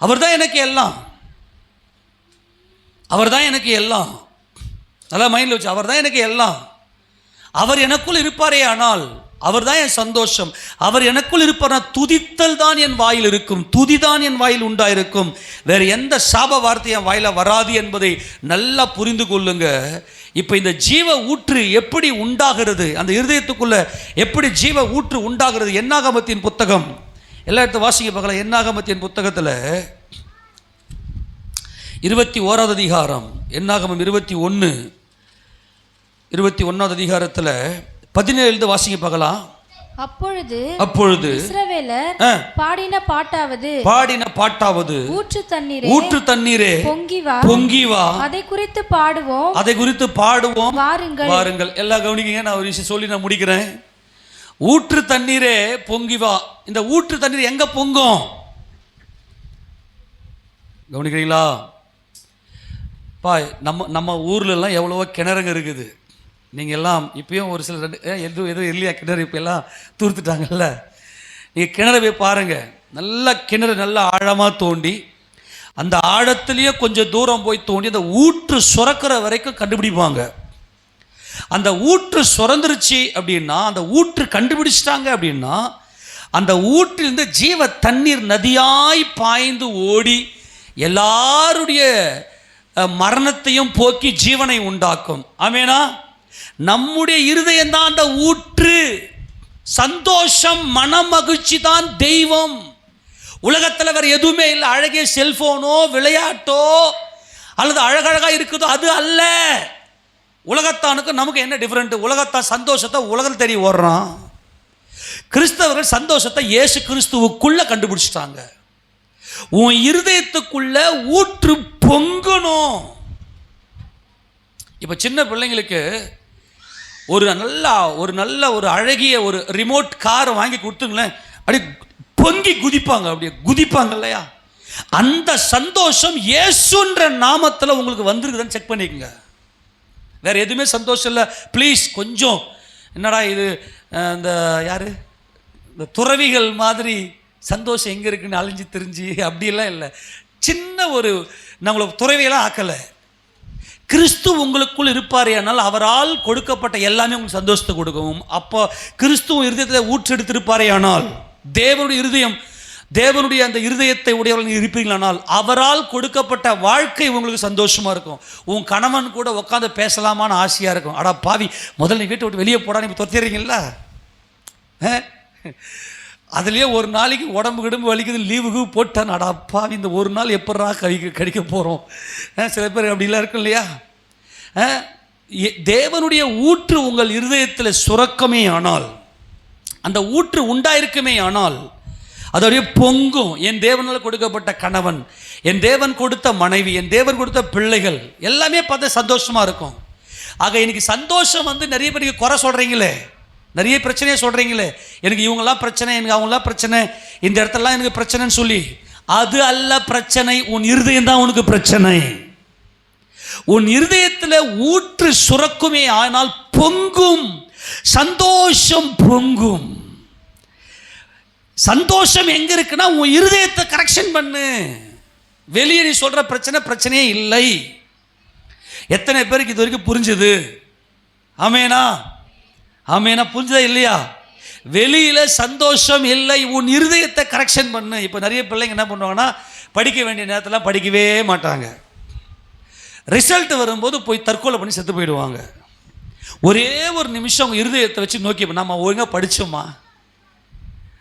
அவர் தான் எனக்கு எல்லாம், அவர் தான் எனக்கு எல்லாம். நல்லா மைண்டில் வச்சு, அவர் தான் எனக்கு எல்லாம். அவர் எனக்குள் இருப்பாரே ஆனால் அவர் தான் என் சந்தோஷம். அவர் எனக்குள் இருப்பார். துதித்தல் தான் என் வாயில் இருக்கும், துதி தான் என் வாயில் உண்டாயிருக்கும். வேறு எந்த சாப வார்த்தை என் வாயில் வராது என்பதை நல்லா புரிந்து கொள்ளுங்க. இப்போ இந்த ஜீவ ஊற்று எப்படி உண்டாகிறது, அந்த இருதயத்துக்குள்ள எப்படி ஜீவ ஊற்று உண்டாகிறது? என்னாகமத்தின் புத்தகம் எல்லா இடத்த வாசிக்க பார்க்கலாம். என்னாகமத்தின் புத்தகத்தில் 21வது அதிகாரம், என்னாகமம் 21வது அதிகாரத்தில் 17 வாசிங்க பார்க்கலாம். அப்பொழுது இஸ்ரவேலர் பாடின பாட்டாவது ஊற்று தண்ணீரே பொங்கி வா, அதை குறித்து பாடுவோம் வாருங்கள். எல்லாம் கவனிங்க, நான் ஒரு விஷயம் சொல்லி நான் முடிக்கிறேன். ஊற்று தண்ணீரே பொங்கி வா. இந்த ஊற்று தண்ணீர் எங்க பொங்கும் கவனிக்கிறீங்களா? நம்ம ஊர்ல எல்லாம் எவ்வளவோ கிணறுங்க இருக்குது. நீங்கள் எல்லாம் இப்பயும் ஒரு சில எதுவும் இல்லையா கிணறு, இப்போ எல்லாம் தூர்த்துட்டாங்கல்ல. நீங்கள் கிணறு போய் பாருங்கள், நல்லா கிணறு நல்லா ஆழமாக தோண்டி, அந்த ஆழத்துலேயே கொஞ்சம் தூரம் போய் தோண்டி அந்த ஊற்று சுரக்கிற வரைக்கும் கண்டுபிடிப்பாங்க. அந்த ஊற்று சுரந்துருச்சு அப்படின்னா, அந்த ஊற்று கண்டுபிடிச்சிட்டாங்க அப்படின்னா, அந்த ஊற்றிலிருந்து ஜீவ தண்ணீர் நதியாய் பாய்ந்து ஓடி எல்லாருடைய மரணத்தையும் போக்கி ஜீவனை உண்டாக்கும். ஆமேனா? நம்முடைய இருதயம் தான் அந்த ஊற்று. சந்தோஷம், மன மகிழ்ச்சி தான் தெய்வம். உலகத்தில் வேறு எதுவுமே இல்லை. அழகிய செல்போனோ விளையாட்டோ அல்லது அழகழகா இருக்குதோ அது அல்ல. உலகத்தானுக்கு நமக்கு என்ன டிஃபரெண்ட்? உலகத்தான் சந்தோஷத்தை உலகத்தில் தேடி ஓடுறான். கிறிஸ்தவர்கள் சந்தோஷத்தை இயேசு கிறிஸ்துவுக்குள்ள கண்டுபிடிச்சிட்டாங்க. உன் இருதயத்துக்குள்ள ஊற்று பொங்கணும். இப்போ சின்ன பிள்ளைங்களுக்கு ஒரு நல்ல ஒரு அழகிய ஒரு ரிமோட் கார் வாங்கி கொடுத்துங்களேன், அப்படியே பொங்கி குதிப்பாங்க இல்லையா? அந்த சந்தோஷம் இயேசுன்ற நாமத்தில் உங்களுக்கு வந்திருக்குதான்னு செக் பண்ணிக்கங்க. வேற எதுவுமே சந்தோஷம் இல்லை. ப்ளீஸ் கொஞ்சம் என்னடா இது, இந்த யாரு இந்த துறவிகள் மாதிரி சந்தோஷம் எங்கே இருக்குன்னு அழிஞ்சு திரிஞ்சு அப்படியெல்லாம் இல்லை. சின்ன ஒரு நம்மளை துறவியெல்லாம் ஆக்கலை. கிறிஸ்து உங்களுக்குள் இருப்பாரே ஆனால் அவரால் கொடுக்கப்பட்ட எல்லாமே உங்களுக்கு சந்தோஷத்தை கொடுக்கும். அப்போ கிறிஸ்துவ இருதயத்தில் ஊற்றெடுத்திருப்பாரே ஆனால், தேவனுடைய இருதயம், தேவனுடைய அந்த இருதயத்தை உடையவர்கள் இருப்பீங்களானால் அவரால் கொடுக்கப்பட்ட வாழ்க்கை உங்களுக்கு சந்தோஷமாக இருக்கும். உன் கணவன் கூட உட்காந்து பேசலாமான்னு ஆசையாக இருக்கும். அடா பாவி, முதல்ல நீ வீட்டை விட்டு வெளியே போடான்னு இப்போ தொத்திடுறீங்களா? அதுலேயே ஒரு நாளைக்கு உடம்பு கிடம்பு வலிக்குது, லீவுக்கு போட்டான். அடா பாவி, இந்த ஒரு நாள் எப்படா கழிக்க போகிறோம். சில பேர் அப்படிலாம் இருக்கும் இல்லையா? தேவனுடைய ஊற்று உங்கள் இருதயத்தில் சுரக்கமே ஆனால், அந்த ஊற்று உண்டாயிருக்குமே ஆனால் அதோடைய பொங்கும். என் தேவனால் கொடுக்கப்பட்ட கணவன், என் தேவன் கொடுத்த மனைவி, என் தேவன் கொடுத்த பிள்ளைகள் எல்லாமே பார்த்து சந்தோஷமாக இருக்கும். ஆக இன்னைக்கு சந்தோஷம் நிறைய பேருக்கு குறை சொல்கிறீங்களே, நிறைய பிரச்சனையை சொல்கிறீங்களே, எனக்கு இவங்கெல்லாம் பிரச்சனை, எனக்கு அவங்களாம் பிரச்சனை, இந்த இடத்துலலாம் எனக்கு பிரச்சனைன்னு சொல்லி, அது அல்ல பிரச்சனை. உன் இருதயம் தான் உனக்கு பிரச்சனை. உன் இருதயத்தில் ஊற்று சுரக்குமே ஆனால் பொங்கும், சந்தோஷம் பொங்கும். சந்தோஷம் எங்க இருக்குன்னா உன் இருதயத்தை கரெக்ஷன் பண்ணு. வெளியே நீ சொல்ற பிரச்சனையே இல்லை. எத்தனை பேருக்கு இது வரைக்கும் புரிஞ்சுது? ஆமேனா? ஆமேனா? புரிஞ்சதா இல்லையா? வெளியில சந்தோஷம் இல்லை, உன் இருதயத்தை கரெக்ஷன் பண்ணு. இப்போ நிறைய பிள்ளைங்க என்ன பண்ணுவாங்கன்னா, படிக்க வேண்டிய நேரத்தில் படிக்கவே மாட்டாங்க. ரிசல்ட் வரும்போது போய் தற்கொலை பண்ணி செத்து போயிடுவாங்க. ஒரே ஒரு நிமிஷம் அவங்க இருதயத்தை வச்சு நோக்கி, நம்ம ஒழுங்காக படித்தோமா,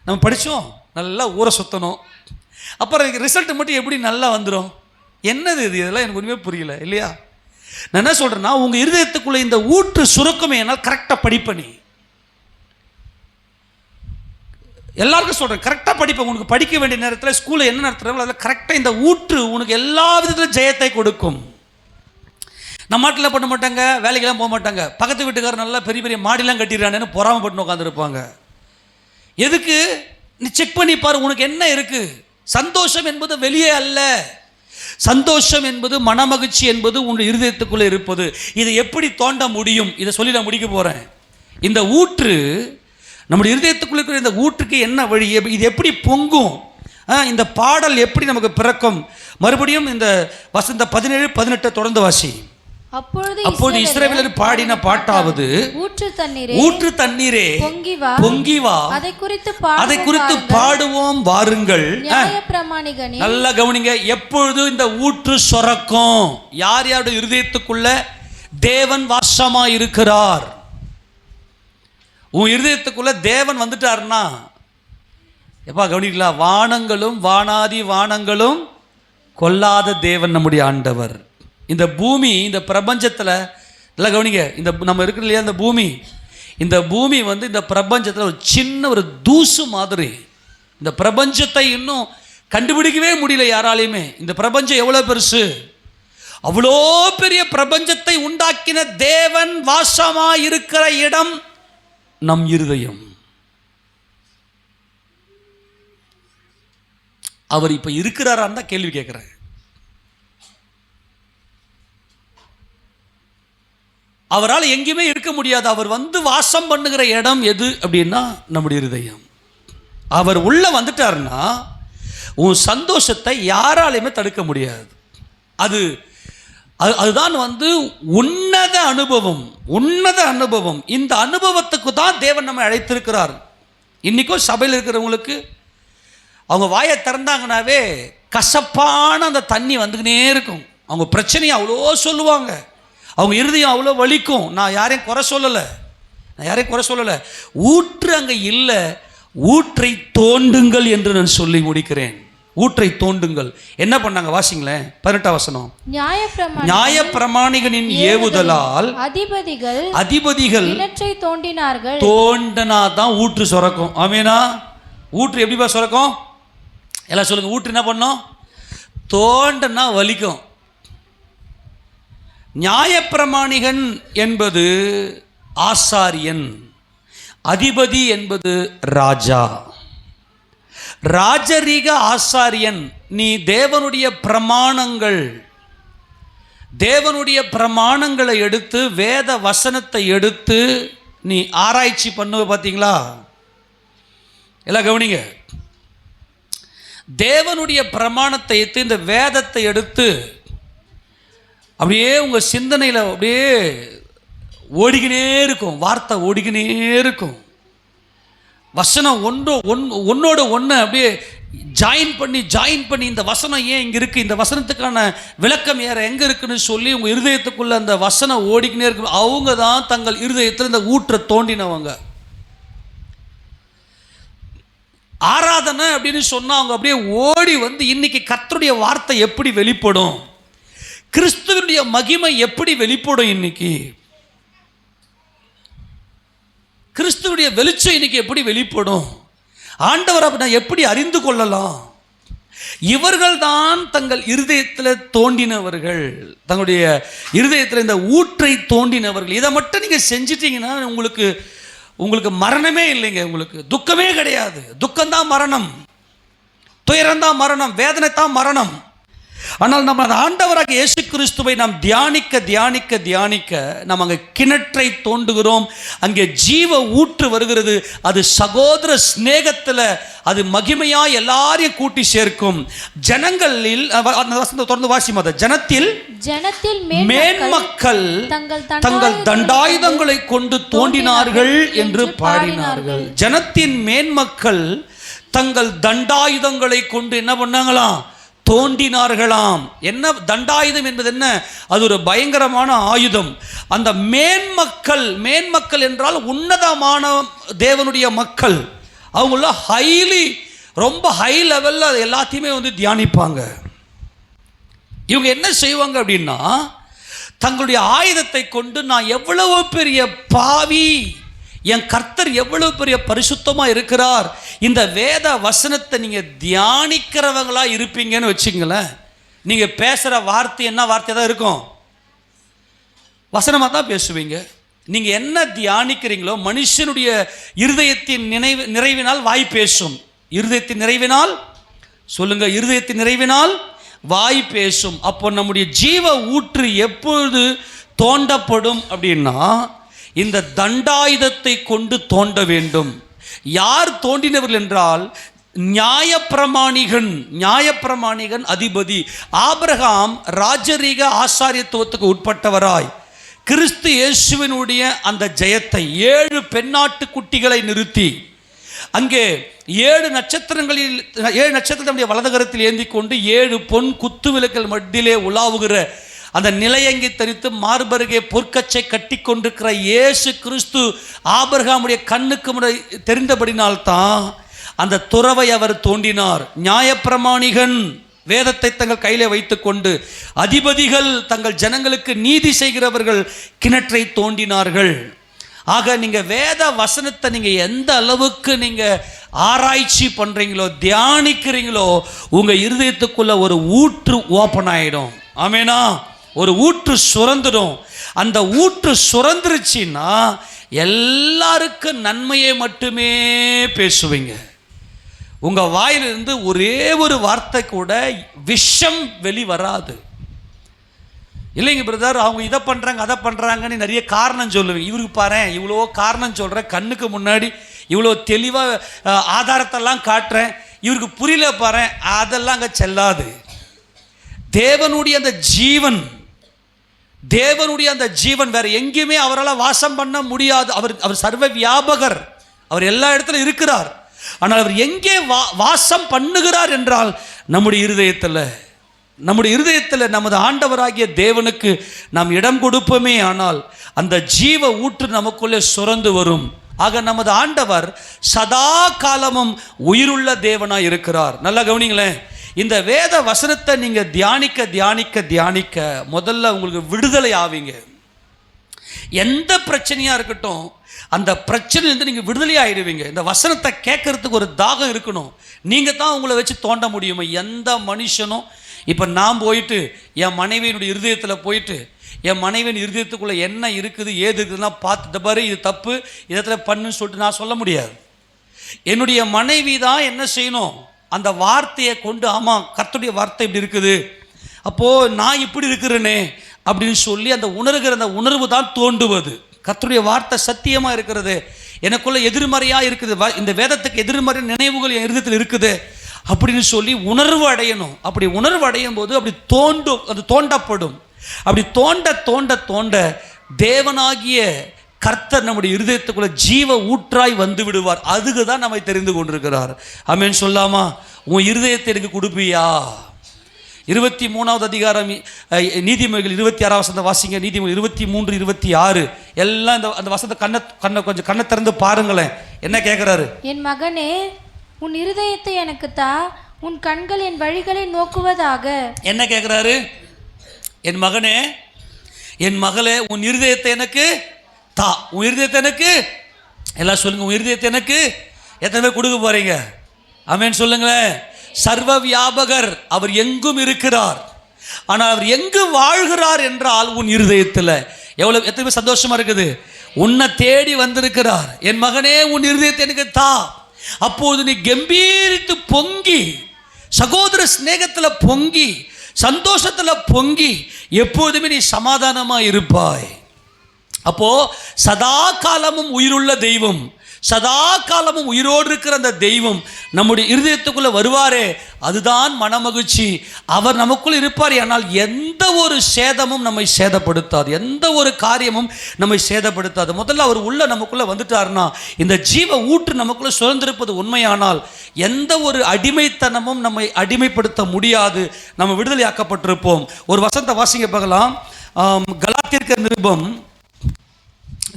நம்ம படித்தோம், நல்லா ஊரை சுற்றணும், அப்புறம் ரிசல்ட் மட்டும் எப்படி நல்லா வந்துடும்? என்னது இது? இதெல்லாம் எனக்கு ஒன்றுமே புரியல இல்லையா? நான் என்ன சொல்கிறேன்னா, உங்கள் இருதயத்துக்குள்ளே இந்த ஊற்று சுரக்குமே என்னால் கரெக்டாக படிப்பணி. எல்லாருக்கும் சொல்கிறேன், கரெக்டாக படிப்பேன். உனக்கு படிக்க வேண்டிய நேரத்தில் ஸ்கூலில் என்ன நடத்துகிறாங்களோ அதில் கரெக்டாக இந்த ஊற்று உனக்கு எல்லா விதத்திலும் ஜெயத்தை கொடுக்கும். நம்ம மாட்டில் பண்ண மாட்டாங்க, வேலைக்கெல்லாம் போக மாட்டாங்க. பக்கத்து வீட்டுக்காரர் நல்லா பெரிய பெரிய மாடிலாம் கட்டிடுறானேன்னு பொறாமப்பட்டு உட்காந்துருப்பாங்க. எதுக்கு? நீ செக் பண்ணி பாரு, உனக்கு என்ன இருக்கு. சந்தோஷம் என்பது வெளியே அல்ல. சந்தோஷம் என்பது, மனமகிழ்ச்சி என்பது உன்னுடைய இருதயத்துக்குள்ளே இருப்பது. இதை எப்படி தோண்ட முடியும்? இதை சொல்லி நான் முடிக்க போகிறேன். இந்த ஊற்று, நம்முடைய இருதயத்துக்குள்ளே இருக்கிற இந்த ஊற்றுக்கு என்ன வழி? இது எப்படி பொங்கும்? இந்த பாடல் எப்படி நமக்கு பிறக்கும்? மறுபடியும் இந்த வசந்த 17-18 தொடர்ந்து வாசி. அப்போது இஸ்ரவேலர் பாடின பாட்டாவது, ஊற்று தண்ணீரே பொங்கி வா, அதை குறித்து பாடுவோம் வாருங்கள். நல்லா கவனிங்க. எப்பொழுது இந்த ஊற்று சொரக்கும்? யார் யாருடைய இருதயத்துக்குள்ள தேவன் வாசமா இருக்கிறார்? உன் இருதயத்துக்குள்ள தேவன் வந்துட்டாருன்னா, எப்பா கவனிக்கலாம், வானங்களும் வானாதி வானங்களும் கொல்லாத தேவன் நம்முடைய ஆண்டவர். இந்த பூமி, இந்த பிரபஞ்சத்தில் நல்லா கவனிங்க, இந்த நம்ம இருக்கிற இல்லையா இந்த பூமி, இந்த பூமி இந்த பிரபஞ்சத்தில் ஒரு சின்ன ஒரு தூசு மாதிரி. இந்த பிரபஞ்சத்தை இன்னும் கண்டுபிடிக்கவே முடியல யாராலையுமே. இந்த பிரபஞ்சம் எவ்வளோ பெருசு! அவ்வளோ பெரிய பிரபஞ்சத்தை உண்டாக்கின தேவன் வாசமா இருக்கிற இடம் நம் இருதயம். அவர் இப்போ இருக்கிறாரான்னு தான் கேள்வி கேட்குறேன். அவரால் எங்கேயுமே இருக்க முடியாது. அவர் வாசம் பண்ணுகிற இடம் எது அப்படின்னா நம்முடைய இருதயம். அவர் உள்ள வந்துட்டாருன்னா உன் சந்தோஷத்தை யாராலையுமே தடுக்க முடியாது. அதுதான் உன்னத அனுபவம். உன்னத அனுபவம். இந்த அனுபவத்துக்கு தான் தேவன் நம்மை அழைத்திருக்கிறார். இன்னைக்கும் சபையில் இருக்கிறவங்களுக்கு அவங்க வாயை திறந்தாங்கனாவே கசப்பான அந்த தண்ணி வந்துக்கினே இருக்கும். அவங்க பிரச்சனையை அவ்வளோ சொல்லுவாங்க, அவங்க இருதயம் அவ்வளோ வலிக்கும். நான் யாரையும் குறை சொல்லலை. ஊற்று அங்கே இல்லை. ஊற்றை தோண்டுங்கள் என்று நான் சொல்லி முடிக்கிறேன். ஊற்றை தோண்டுங்கள். என்ன பண்ணாங்க? வாசிங்களேன் 18ஆம் வசனம். நியாயப்பிரமாணிகனின் ஏவுதலால் அதிபதிகள் கிணற்றை தோண்டினார்கள். தோண்டனாதான் ஊற்று சுரக்கும். ஆமேனா? ஊற்று எப்படிப்பா சுரக்கும்? எல்லாம் சொல்லுங்க. ஊற்று என்ன பண்ணும்? தோண்டனா வலிக்கும். நியாயப்பிரமாணிகன் என்பது ஆசாரியன், அதிபதி என்பது ராஜா. ராஜரீக ஆசாரியன். நீ தேவனுடைய பிரமாணங்களை எடுத்து, வேத வசனத்தை எடுத்து நீ ஆராய்ச்சி பண்ணுவ பார்த்தீங்களா? எல்லாம் கவனிங்க. தேவனுடைய பிரமாணத்தை எடுத்து, இந்த வேதத்தை எடுத்து அப்படியே உங்கள் சிந்தனையில் அப்படியே ஓடிக்கினே இருக்கும். வார்த்தை ஓடிக்கினே இருக்கும். வசனம் ஒன்னோட ஒன்று அப்படியே ஜாயின் பண்ணி இந்த வசனம் ஏன் இங்கே இருக்குது, இந்த வசனத்துக்கான விளக்கம் எங்கே இருக்குன்னு சொல்லி உங்கள் இருதயத்துக்குள்ளே அந்த வசனம் ஓடிக்கினே இருக்கும். அவங்க தான் தங்கள் இருதயத்தில் இந்த ஊற்றை தோண்டினவங்க. ஆராதனை அப்படின்னு சொன்னால் அவங்க அப்படியே ஓடி வந்து இன்னைக்கு கர்த்தருடைய வார்த்தை எப்படி வெளிப்படும், கிறிஸ்துவனுடைய மகிமை எப்படி வெளிப்படும், இன்னைக்கு கிறிஸ்துவுடைய வெளிச்சம் இன்னைக்கு எப்படி வெளிப்படும், ஆண்டவரை நான் எப்படி அறிந்து கொள்ளலாம். இவர்கள் தான் தங்கள் இருதயத்தில் தோண்டினவர்கள், தங்களுடைய இருதயத்தில் இந்த ஊற்றை தோண்டினவர்கள். இதை மட்டும் நீங்கள் செஞ்சிட்டீங்கன்னா உங்களுக்கு மரணமே இல்லைங்க, உங்களுக்கு துக்கமே கிடையாது. துக்கம்தான் மரணம், துயரம்தான் மரணம், வேதனை தான் மரணம். ஆனால் நம்ம அந்த ஆண்டவராக இயேசு கிறிஸ்துவை நாம் தியானிக்க நாம் அங்கே கிணற்றை தோண்டுகிறோம். அங்கே ஜீவ ஊற்று வருகிறது. அது சகோதர ஸ்நேகத்தில் அது மகிமையாக எல்லாரையும் கூட்டி சேர்க்கும். ஜனங்களில் தொடர்ந்து வாசிமாத ஜனத்தில் மேன்மக்கள் தங்கள் தண்டாயுதங்களை கொண்டு தோண்டினார்கள் என்று பாடினார்கள். ஜனத்தின் மேன்மக்கள் தங்கள் தண்டாயுதங்களை கொண்டு என்ன பண்ணாங்களாம், தோண்டினார்களாம். என்ன தண்டாயுதம் என்பது என்ன? அது ஒரு பயங்கரமான ஆயுதம். அந்த மேன்மக்கள் என்றால் உன்னதமான தேவனுடைய மக்கள். அவங்கள ரொம்ப ஹை லெவலில் எல்லாத்தையுமே வந்து தியானிப்பாங்க. இவங்க என்ன செய்வாங்க அப்படின்னா, தங்களுடைய ஆயுதத்தை கொண்டு நான் எவ்வளவு பெரிய பாவி, என் கர்த்தர் எவ்வளவு பெரிய பரிசுத்தமாக இருக்கிறார், இந்த வேத வசனத்தை நீங்கள் தியானிக்கிறவங்களா இருப்பீங்கன்னு வச்சுங்களேன். நீங்கள் பேசுகிற வார்த்தை என்ன வார்த்தை தான் இருக்கும், வசனமாக தான் பேசுவீங்க. நீங்கள் என்ன தியானிக்கிறீங்களோ, மனுஷனுடைய இருதயத்தின் நிறைவினால் வாய் பேசும். இருதயத்தின் நிறைவினால் சொல்லுங்க, இருதயத்தின் நிறைவினால் வாய் பேசும். அப்போ நம்முடைய ஜீவ ஊற்று எப்பொழுது தோண்டப்படும் அப்படின்னா, இந்த தண்டாயுதத்தை கொண்டு தோண்ட வேண்டும். யார் தோண்டினவர்கள் என்றால் நியாயப்பிரமாணிகன் அதிபதி ஆபிரகாம் ராஜரீக ஆசாரியத்துவத்துக்கு உட்பட்டவராய் கிறிஸ்து இயேசுவினுடைய அந்த ஜெயத்தை 7 பெண்ணாட்டு குட்டிகளை நிறுத்தி அங்கே 7 நட்சத்திரங்களுடைய வலதுகரத்தில் ஏந்தி கொண்டு 7 பொன் குத்து விளக்குகள் மத்தியிலே உலாவுகிற அந்த நிலையங்கி தரித்து மார்பருகே பொற்கச்சை கட்டி கொண்டிருக்கிற இயேசு கிறிஸ்து ஆபிரகாமுடைய கண்ணுக்கு முறை தெரிந்தபடினால்தான் அந்த துறவை அவர் தோண்டினார். நியாயப்பிரமாணிகன் வேதத்தை தங்கள் கையில் வைத்துக்கொண்டு, அதிபதிகள் தங்கள் ஜனங்களுக்கு நீதி செய்கிறவர்கள் கிணற்றை தோண்டினார்கள். ஆக நீங்கள் வேத வசனத்தை நீங்கள் எந்த அளவுக்கு நீங்கள் ஆராய்ச்சி பண்ணுறீங்களோ, தியானிக்கிறீங்களோ, உங்கள் இருதயத்துக்குள்ள ஒரு ஊற்று ஓப்பன் ஆகிடும். ஆமேனா? ஒரு ஊற்று சுரந்துடும். அந்த ஊற்று சுரந்துருச்சுன்னா எல்லாருக்கும் நன்மையை மட்டுமே பேசுவீங்க. உங்கள் வாயிலிருந்து ஒரே ஒரு வார்த்தை கூட விஷம் வெளிவராது. இல்லைங்க பிரதர், அவங்க இதை பண்ணுறாங்க அதை பண்ணுறாங்கன்னு நிறைய காரணம் சொல்லுவீங்க. இவருக்கு பாரு இவ்வளோ காரணம் சொல்கிறேன், கண்ணுக்கு முன்னாடி இவ்வளோ தெளிவாக ஆதாரத்தெல்லாம் காட்டுறேன், இவருக்கு புரியல பாரு, அதெல்லாம் அங்கே செல்லாது. தேவனுடைய அந்த ஜீவன் வேற எங்கேயுமே அவரால் வாசம் பண்ண முடியாது. அவர் சர்வ வியாபகர், அவர் எல்லா இடத்துலையும் இருக்கிறார். ஆனால் அவர் எங்கே வாசம் பண்ணுகிறார் என்றால் நம்முடைய இருதயத்தில் நமது ஆண்டவராகிய தேவனுக்கு நாம் இடம் கொடுப்போமே, ஆனால் அந்த ஜீவ ஊற்று நமக்குள்ளே சுரந்து வரும். ஆக நமது ஆண்டவர் சதா காலமும் உயிருள்ள தேவனாய் இருக்கிறார். நல்லா கவனிங்களேன். இந்த வேத வசனத்தை நீங்கள் தியானிக்க முதல்ல உங்களுக்கு விடுதலை ஆவீங்க. எந்த பிரச்சனையாக இருக்கட்டும், அந்த பிரச்சனையிலேருந்து நீங்கள் விடுதலை ஆகிடுவீங்க. இந்த வசனத்தை கேட்கறதுக்கு ஒரு தாகம் இருக்கணும். நீங்கள் தான் உங்களை வச்சு தோண்ட முடியுமா? எந்த மனுஷனும் இப்போ நான் போயிட்டு என் மனைவியினுடைய இருதயத்தில் போயிட்டு என் மனைவியின் இருதயத்துக்குள்ளே என்ன இருக்குது ஏது இருக்குதுன்னா பார்த்து பாரு இது தப்பு இதில் பண்ணுன்னு சொல்லிட்டு நான் சொல்ல முடியாது. என்னுடைய மனைவி தான் என்ன செய்யணும், அந்த வார்த்தையை கொண்டு ஆமாம் கர்த்தருடைய வார்த்தை இப்படி இருக்குது, அப்போது நான் இப்படி இருக்கிறேனே அப்படின்னு சொல்லி அந்த உணர்வு தான் தோண்டுவது. கர்த்தருடைய வார்த்தை சத்தியமாக இருக்கிறது, எனக்குள்ள எதிர்மறையாக இருக்குது, இந்த வேதத்துக்கு எதிர்மறை நினைவுகள் என் இருதயத்தில் இருக்குது அப்படின்னு சொல்லி உணர்வு அடையணும். அப்படி உணர்வு அடையும் போது அப்படி அது தோண்டப்படும். அப்படி தோண்ட தோண்ட தோண்ட தேவனாகிய கர்த்தர் நம்முடைய இருதயத்துக்குள்ள ஜீவ ஊற்றாய் வந்து விடுவார். அதுக்கு தான் நம்மை தெரிந்து கொண்டிருக்கிறார். ஆமென் சொல்லாமா? உன் இருதயத்தை எனக்கு கொடுப்பியா? 23வது அதிகாரம் நீதிமொழிகள் 26 வசனத்தை வாசிங்க. நீதிமொழி 23, 26 எல்லாம் அந்த வசனத்தை கொஞ்சம் கண்ணை திறந்து பாருங்களேன். என்ன கேட்குறாரு? என் மகனே, உன் இருதயத்தை எனக்கு தா, உன் கண்கள் என் வழிகளை நோக்குவதாக. என்ன கேட்குறாரு? என் மகனே, என் மகளே, உன் இருதயத்தை எனக்கு தா. உன் இருதயத்தை எனக்கு, எல்லாம் சொல்லுங்க, உன் இருதயத்தை எனக்கு எத்தனை பேர் கொடுக்க போறீங்க? ஆமென் சொல்லுங்களேன். சர்வ வியாபகர், அவர் எங்கும் இருக்கிறார். ஆனால் அவர் எங்கு வாழ்கிறார் என்றால் உன் இருதயத்தில். எவ்வளவு எத்தனை பேர் சந்தோஷமா இருக்குது? உன்னை தேடி வந்திருக்கிறார். என் மகனே, உன் இருதயத்தை எனக்கு தா. அப்போது நீ கம்பீரித்து பொங்கி, சகோதர சிநேகத்தில் பொங்கி, சந்தோஷத்தில் பொங்கி, எப்போதுமே நீ சமாதானமா இருப்பாய். அப்போ சதா காலமும் உயிருள்ள தெய்வம், சதா காலமும் உயிரோடு இருக்கிற அந்த தெய்வம் நம்முடைய இருதயத்துக்குள்ள வருவாரே, அதுதான் மனமகிழ்ச்சி. அவர் நமக்குள் இருப்பார். ஆனால் எந்த ஒரு சேதமும் நம்மை சேதப்படுத்தாது, எந்த ஒரு காரியமும் நம்மை சேதப்படுத்தாது. முதல்ல அவர் உள்ள நமக்குள்ள வந்துட்டார்னா, இந்த ஜீவ ஊற்று நமக்குள்ள சுதந்திருப்பது உண்மையானால் எந்த ஒரு அடிமைத்தனமும் நம்மை அடிமைப்படுத்த முடியாது. நம்ம விடுதலையாக்கப்பட்டிருப்போம். ஒரு வசனத்தை வாசிங்க பார்க்கலாம்.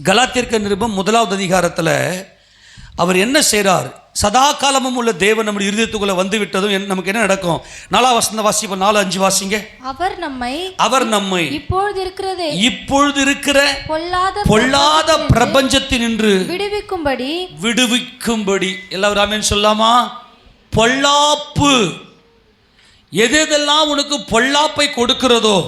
கலாத்தியர்க்க நிருபம் 1வது அதிகாரத்தில் அவர் என்ன செய்கிறார்? சதா காலமும் உள்ள தேவன் நம்முடைய இருதயத்துக்குள்ள வந்து விட்டதும் நமக்கு என்ன நடக்கும்? 4வது வசனத்தை வாசிப்போம். 4, 5 வாசிங்க. அவர் நம்மை இப்பொழுது இருக்கிற பொல்லாத பிரபஞ்சத்தினின்று விடுவிக்கும்படி. எல்லாரும் ஆமென் சொல்லாமா? பொல்லாப்பு எதெல்லாம் உனக்கு பொல்லாப்பை கொடுக்கிறதோ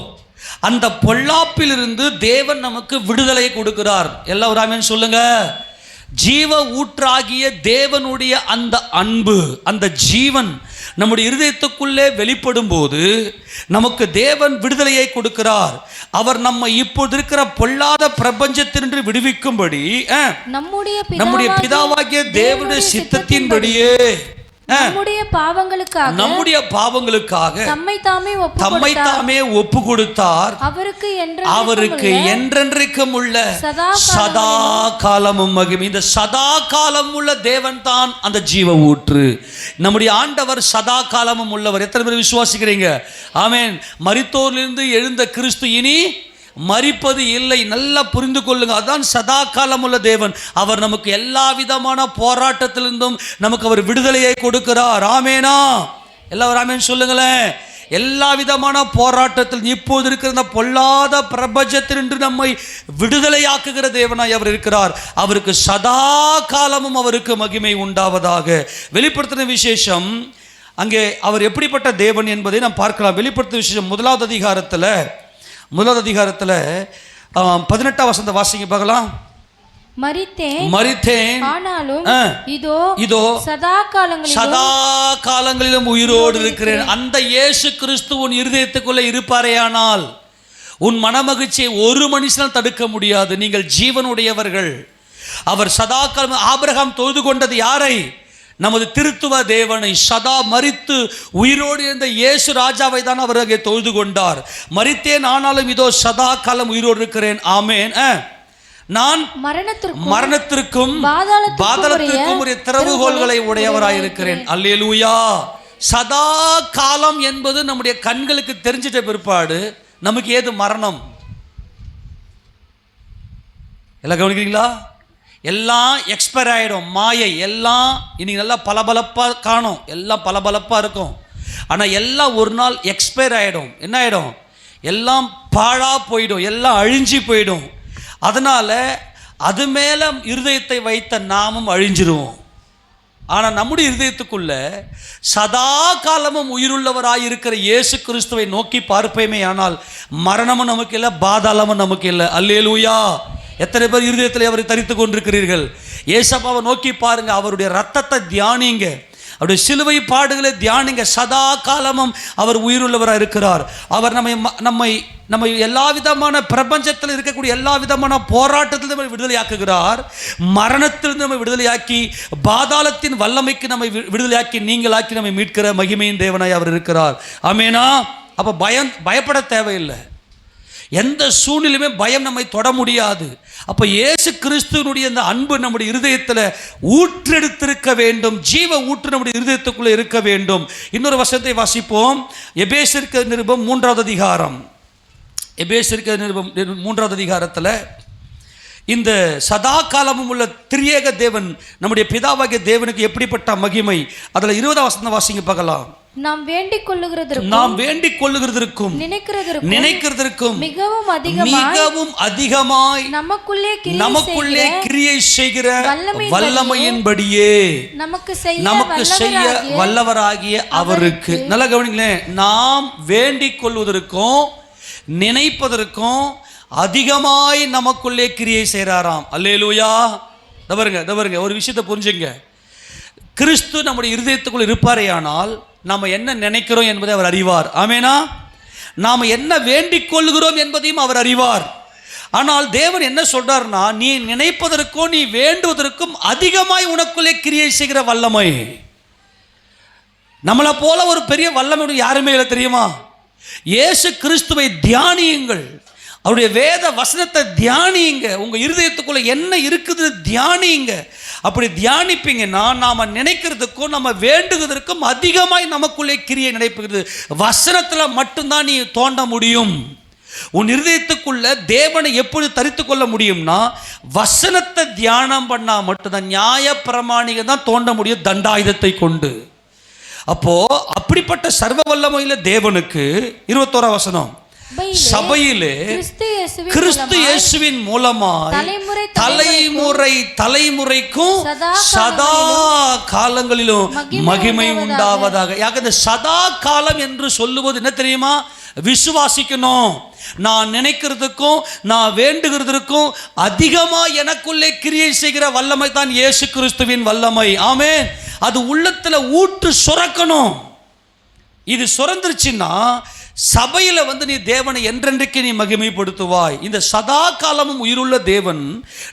அந்த பொல்லாப்பிலிருந்து தேவன் நமக்கு விடுதலை கொடுக்கிறார். எல்லாரும் ஆமென் சொல்லுங்க. ஜீவ ஊற்றாகிய தேவனுடைய அந்த அன்பு, அந்த ஜீவன் நம்முடைய இருதயத்துக்குள்ளே வெளிப்படும் போது நமக்கு தேவன் விடுதலையை கொடுக்கிறார். அவர் நம்ம இப்போது இருக்கிற பொல்லாத பிரபஞ்சத்தினின்று விடுவிக்கும்படி நம்முடைய பிதாவாகிய தேவனுடைய சித்தத்தின்படியே நம்முடைய பாவங்களுக்காக தம்மை தாமே ஒப்பு கொடுத்தார். அவருக்கு என்றென்றைக்கும் உள்ள சதா காலமும் மகிமை. இந்த சதா காலம் உள்ள தேவன் தான் அந்த ஜீவ ஊற்று. நம்முடைய ஆண்டவர் சதா காலமும் உள்ளவர். எத்தனை பேர் விசுவாசிக்கிறீங்க? ஆமென். மரித்தோரிலிருந்து எழுந்த கிறிஸ்து இனி மரிப்பது இல்லை. நல்லா புரிந்து கொள்ளுங்க. அதான் சதா காலம் உள்ள தேவன். அவர் நமக்கு எல்லா விதமான போராட்டத்திலிருந்தும் நமக்கு அவர் விடுதலையை கொடுக்கிறார். ஆமேனா? எல்லாரும் ஆமேன் சொல்லுங்களேன். எல்லா விதமான போராட்டத்தில் இப்போது இருக்கிற இந்த பொல்லாத பிரபஞ்சத்தினின்று நம்மை விடுதலையாக்குகிற தேவனாய் அவர் இருக்கிறார். அவருக்கு சதா காலமும் அவருக்கு மகிமை உண்டாவதாக. வெளிப்படுத்தின விசேஷம் அங்கே அவர் எப்படிப்பட்ட தேவன் என்பதை நாம் பார்க்கலாம். வெளிப்படுத்தின விசேஷம் 1வது அதிகாரத்தில் 18வது வசனத்தை வாசிங்க பார்க்கலாம். மரித்தேன் ஆனாலும் இதோ சதா காலங்களிலும் உயிரோடு இருக்கிறேன். அந்த இயேசு கிறிஸ்து உன் இருதயத்துக்குள்ளே இருப்பாரேயானால் உன் மனமகிழ்ச்சியை ஒரு மனுஷனால் தடுக்க முடியாது. நீங்கள் ஜீவனுடையவர்கள். அவர் சதா காலம். ஆபிரகாம் தொழுது கொண்டது யாரை? நமது திருத்துவ தேவனை. சதா மரித்து உயிரோடு இருந்த இயேசு ராஜாவை தான் அவர் அங்கே தொழுது கொண்டார். மரித்தேன் ஆனாலும் இதோ சதா காலம் உயிரோடு இருக்கிறேன். ஆமேன். நான் மரணத்திற்கும் பாதாளத்திற்கும் உரிய திறவுகோல்களை உடையவராயிருக்கிறேன். அல்லேலூயா. சதா காலம் என்பது நம்முடைய கண்களுக்கு தெரிஞ்சிட்ட பிற்பாடு நமக்கு ஏது மரணம்? எல்லாம் கவனிக்கிறீங்களா? எல்லாம் எக்ஸ்பயர் ஆகிடும். மாயை எல்லாம் இன்னைக்கு நல்லா பளபளப்பாக காணும், எல்லாம் பளபளப்பாக இருக்கும். ஆனால் எல்லாம் ஒரு நாள் எக்ஸ்பயர் ஆகிடும். என்ன ஆகிடும்? எல்லாம் பாழாக போயிடும், எல்லாம் அழிஞ்சு போயிடும். அதனால் அது மேலே இருதயத்தை வைத்த நாமும் அழிஞ்சிருவோம். ஆனால் நம்முடைய இருதயத்துக்குள்ள சதா காலமும் உயிருள்ளவராயிருக்கிற இயேசு கிறிஸ்துவை நோக்கி பார்ப்பேமே ஆனால் மரணமும் நமக்கு இல்லை, பாதாளமும் நமக்கு இல்லை. அல்லேலூயா. எத்தனை பேர் இருதயத்தில் அவரை தரித்து கொண்டிருக்கிறீர்கள்? ஏசப்பாவை நோக்கி பாருங்க, அவருடைய ரத்தத்தை தியானிங்க. அவருடைய சிலுவை பாடுகளை தியானிங்க. சதா காலமும் அவர் உயிருள்ளவராக இருக்கிறார். அவர் நம்மை எல்லா விதமான பிரபஞ்சத்தில் இருக்கக்கூடிய எல்லா விதமான போராட்டத்திலிருந்து நம்மை விடுதலையாக்குகிறார். மரணத்திலிருந்து நம்மை விடுதலையாக்கி பாதாளத்தின் வல்லமைக்கு நம்மை விடுதலையாக்கி நீங்களாக்கி நம்மை மீட்கிற மகிமையின் தேவனாய் அவர் இருக்கிறார். ஆமேனா? அப்போ பயப்பட தேவையில்லை. எந்த சூழ்நிலையுமே பயம் நம்மை தொட முடியாது. அப்போ இயேசு கிறிஸ்துவனுடைய அந்த அன்பு நம்முடைய இருதயத்தில் ஊற்றெடுத்திருக்க வேண்டும். ஜீவ ஊற்று நம்முடைய இருதயத்துக்குள்ளே இருக்க வேண்டும். இன்னொரு வசனத்தை வாசிப்போம். எபேசியருக்கு நிருபம் 3வது அதிகாரம். எபேசியருக்கு நிருபம் 3வது அதிகாரத்தில் இந்த சதா காலமும் உள்ள திரியேக தேவன் நம்முடைய பிதாவாகிய தேவனுக்கு எப்படிப்பட்ட மகிமை, அதில் 20வது வசனம் வாசிங்க பார்க்கலாம். நாம் வேண்டிக் கொள்ளுகிறதற்கும் நினைக்கிறதற்கும் மிகவும் அதிகமாய் நமக்குள்ளே கிரியை செய்கிற வல்லமையின்படியே நமக்கு செய்ய வல்லவராகிய அவருக்கு. நல்ல கவனிங்களேன். நாம் வேண்டிக் கொள்வதற்கும் நினைப்பதற்கும் அதிகமாய் நமக்குள்ளே கிரியை செய்கிறாராம். அல்லேலூயா. தவறுங்க ஒரு விஷயத்தை புரிஞ்சுங்க. கிறிஸ்து நம்முடைய இருதயத்துக்குள் இருப்பாரேயானால் நாம் என்ன நினைக்கிறோம் என்பதை அவர் அறிவார். ஆமேனா? நாம் என்ன வேண்டிக் கொள்கிறோம் என்பதையும் அவர் அறிவார். ஆனால் தேவன் என்ன சொல்றார்னா, நீ நினைப்பதற்கும் நீ வேண்டுவதற்கும் அதிகமாய் உனக்குள்ளே கிரியை செய்கிற வல்லமை. நம்மளை போல ஒரு பெரிய வல்லமை யாருமே இல்லை, தெரியுமா? இயேசு கிறிஸ்துவை தியானியுங்கள். அவருடைய வேத வசனத்தை தியானியுங்க. உங்க இருதயத்துக்குள்ள என்ன இருக்குது தியானியுங்க. அப்படி தியானிப்பீங்கன்னா நாம நினைக்கிறதுக்கும் நம்ம வேண்டுகிறதுக்கும் அதிகமாய் நமக்குள்ளே கிரியை நடைபெறுகிறது. வசனத்துல மட்டும்தான் நீ தோண்ட முடியும். உன் இருதயத்துக்குள்ள தேவனை எப்படி தரித்து கொள்ள முடியும்னா வசனத்தை தியானம் பண்ணா மட்டும்தான். நியாய பிரமாணிகம் தான் தோண்ட முடியும் தண்டாயுதத்தை கொண்டு. அப்போ அப்படிப்பட்ட சர்வ வல்லமையில தேவனுக்கு 21ஆம் வசனம், சபையிலே கிறிஸ்து இயேசுவின் மூலமாய் தலைமுறைக்கும் சதா காலங்களிலும் மகிமை உண்டாவதாக. இந்த சதா காலம் என்று சொல்லுவது என்ன தெரியுமா? விசுவாசிக்கணும். நான் நினைக்கிறதுக்கும் நான் வேண்டுகிறதுக்கும் அதிகமா எனக்குள்ளே கிரியை செய்கிற வல்லமை தான் இயேசு கிறிஸ்துவின் வல்லமை. ஆமென். அது உள்ளத்துல ஊற்று சுரக்கணும். இது சுரந்துருச்சுன்னா சபையில் நீ தேவனை என்றென்றைக்கு நீ மகிமைப்படுத்துவாய். இந்த சதா காலமும் உயிருள்ள தேவன்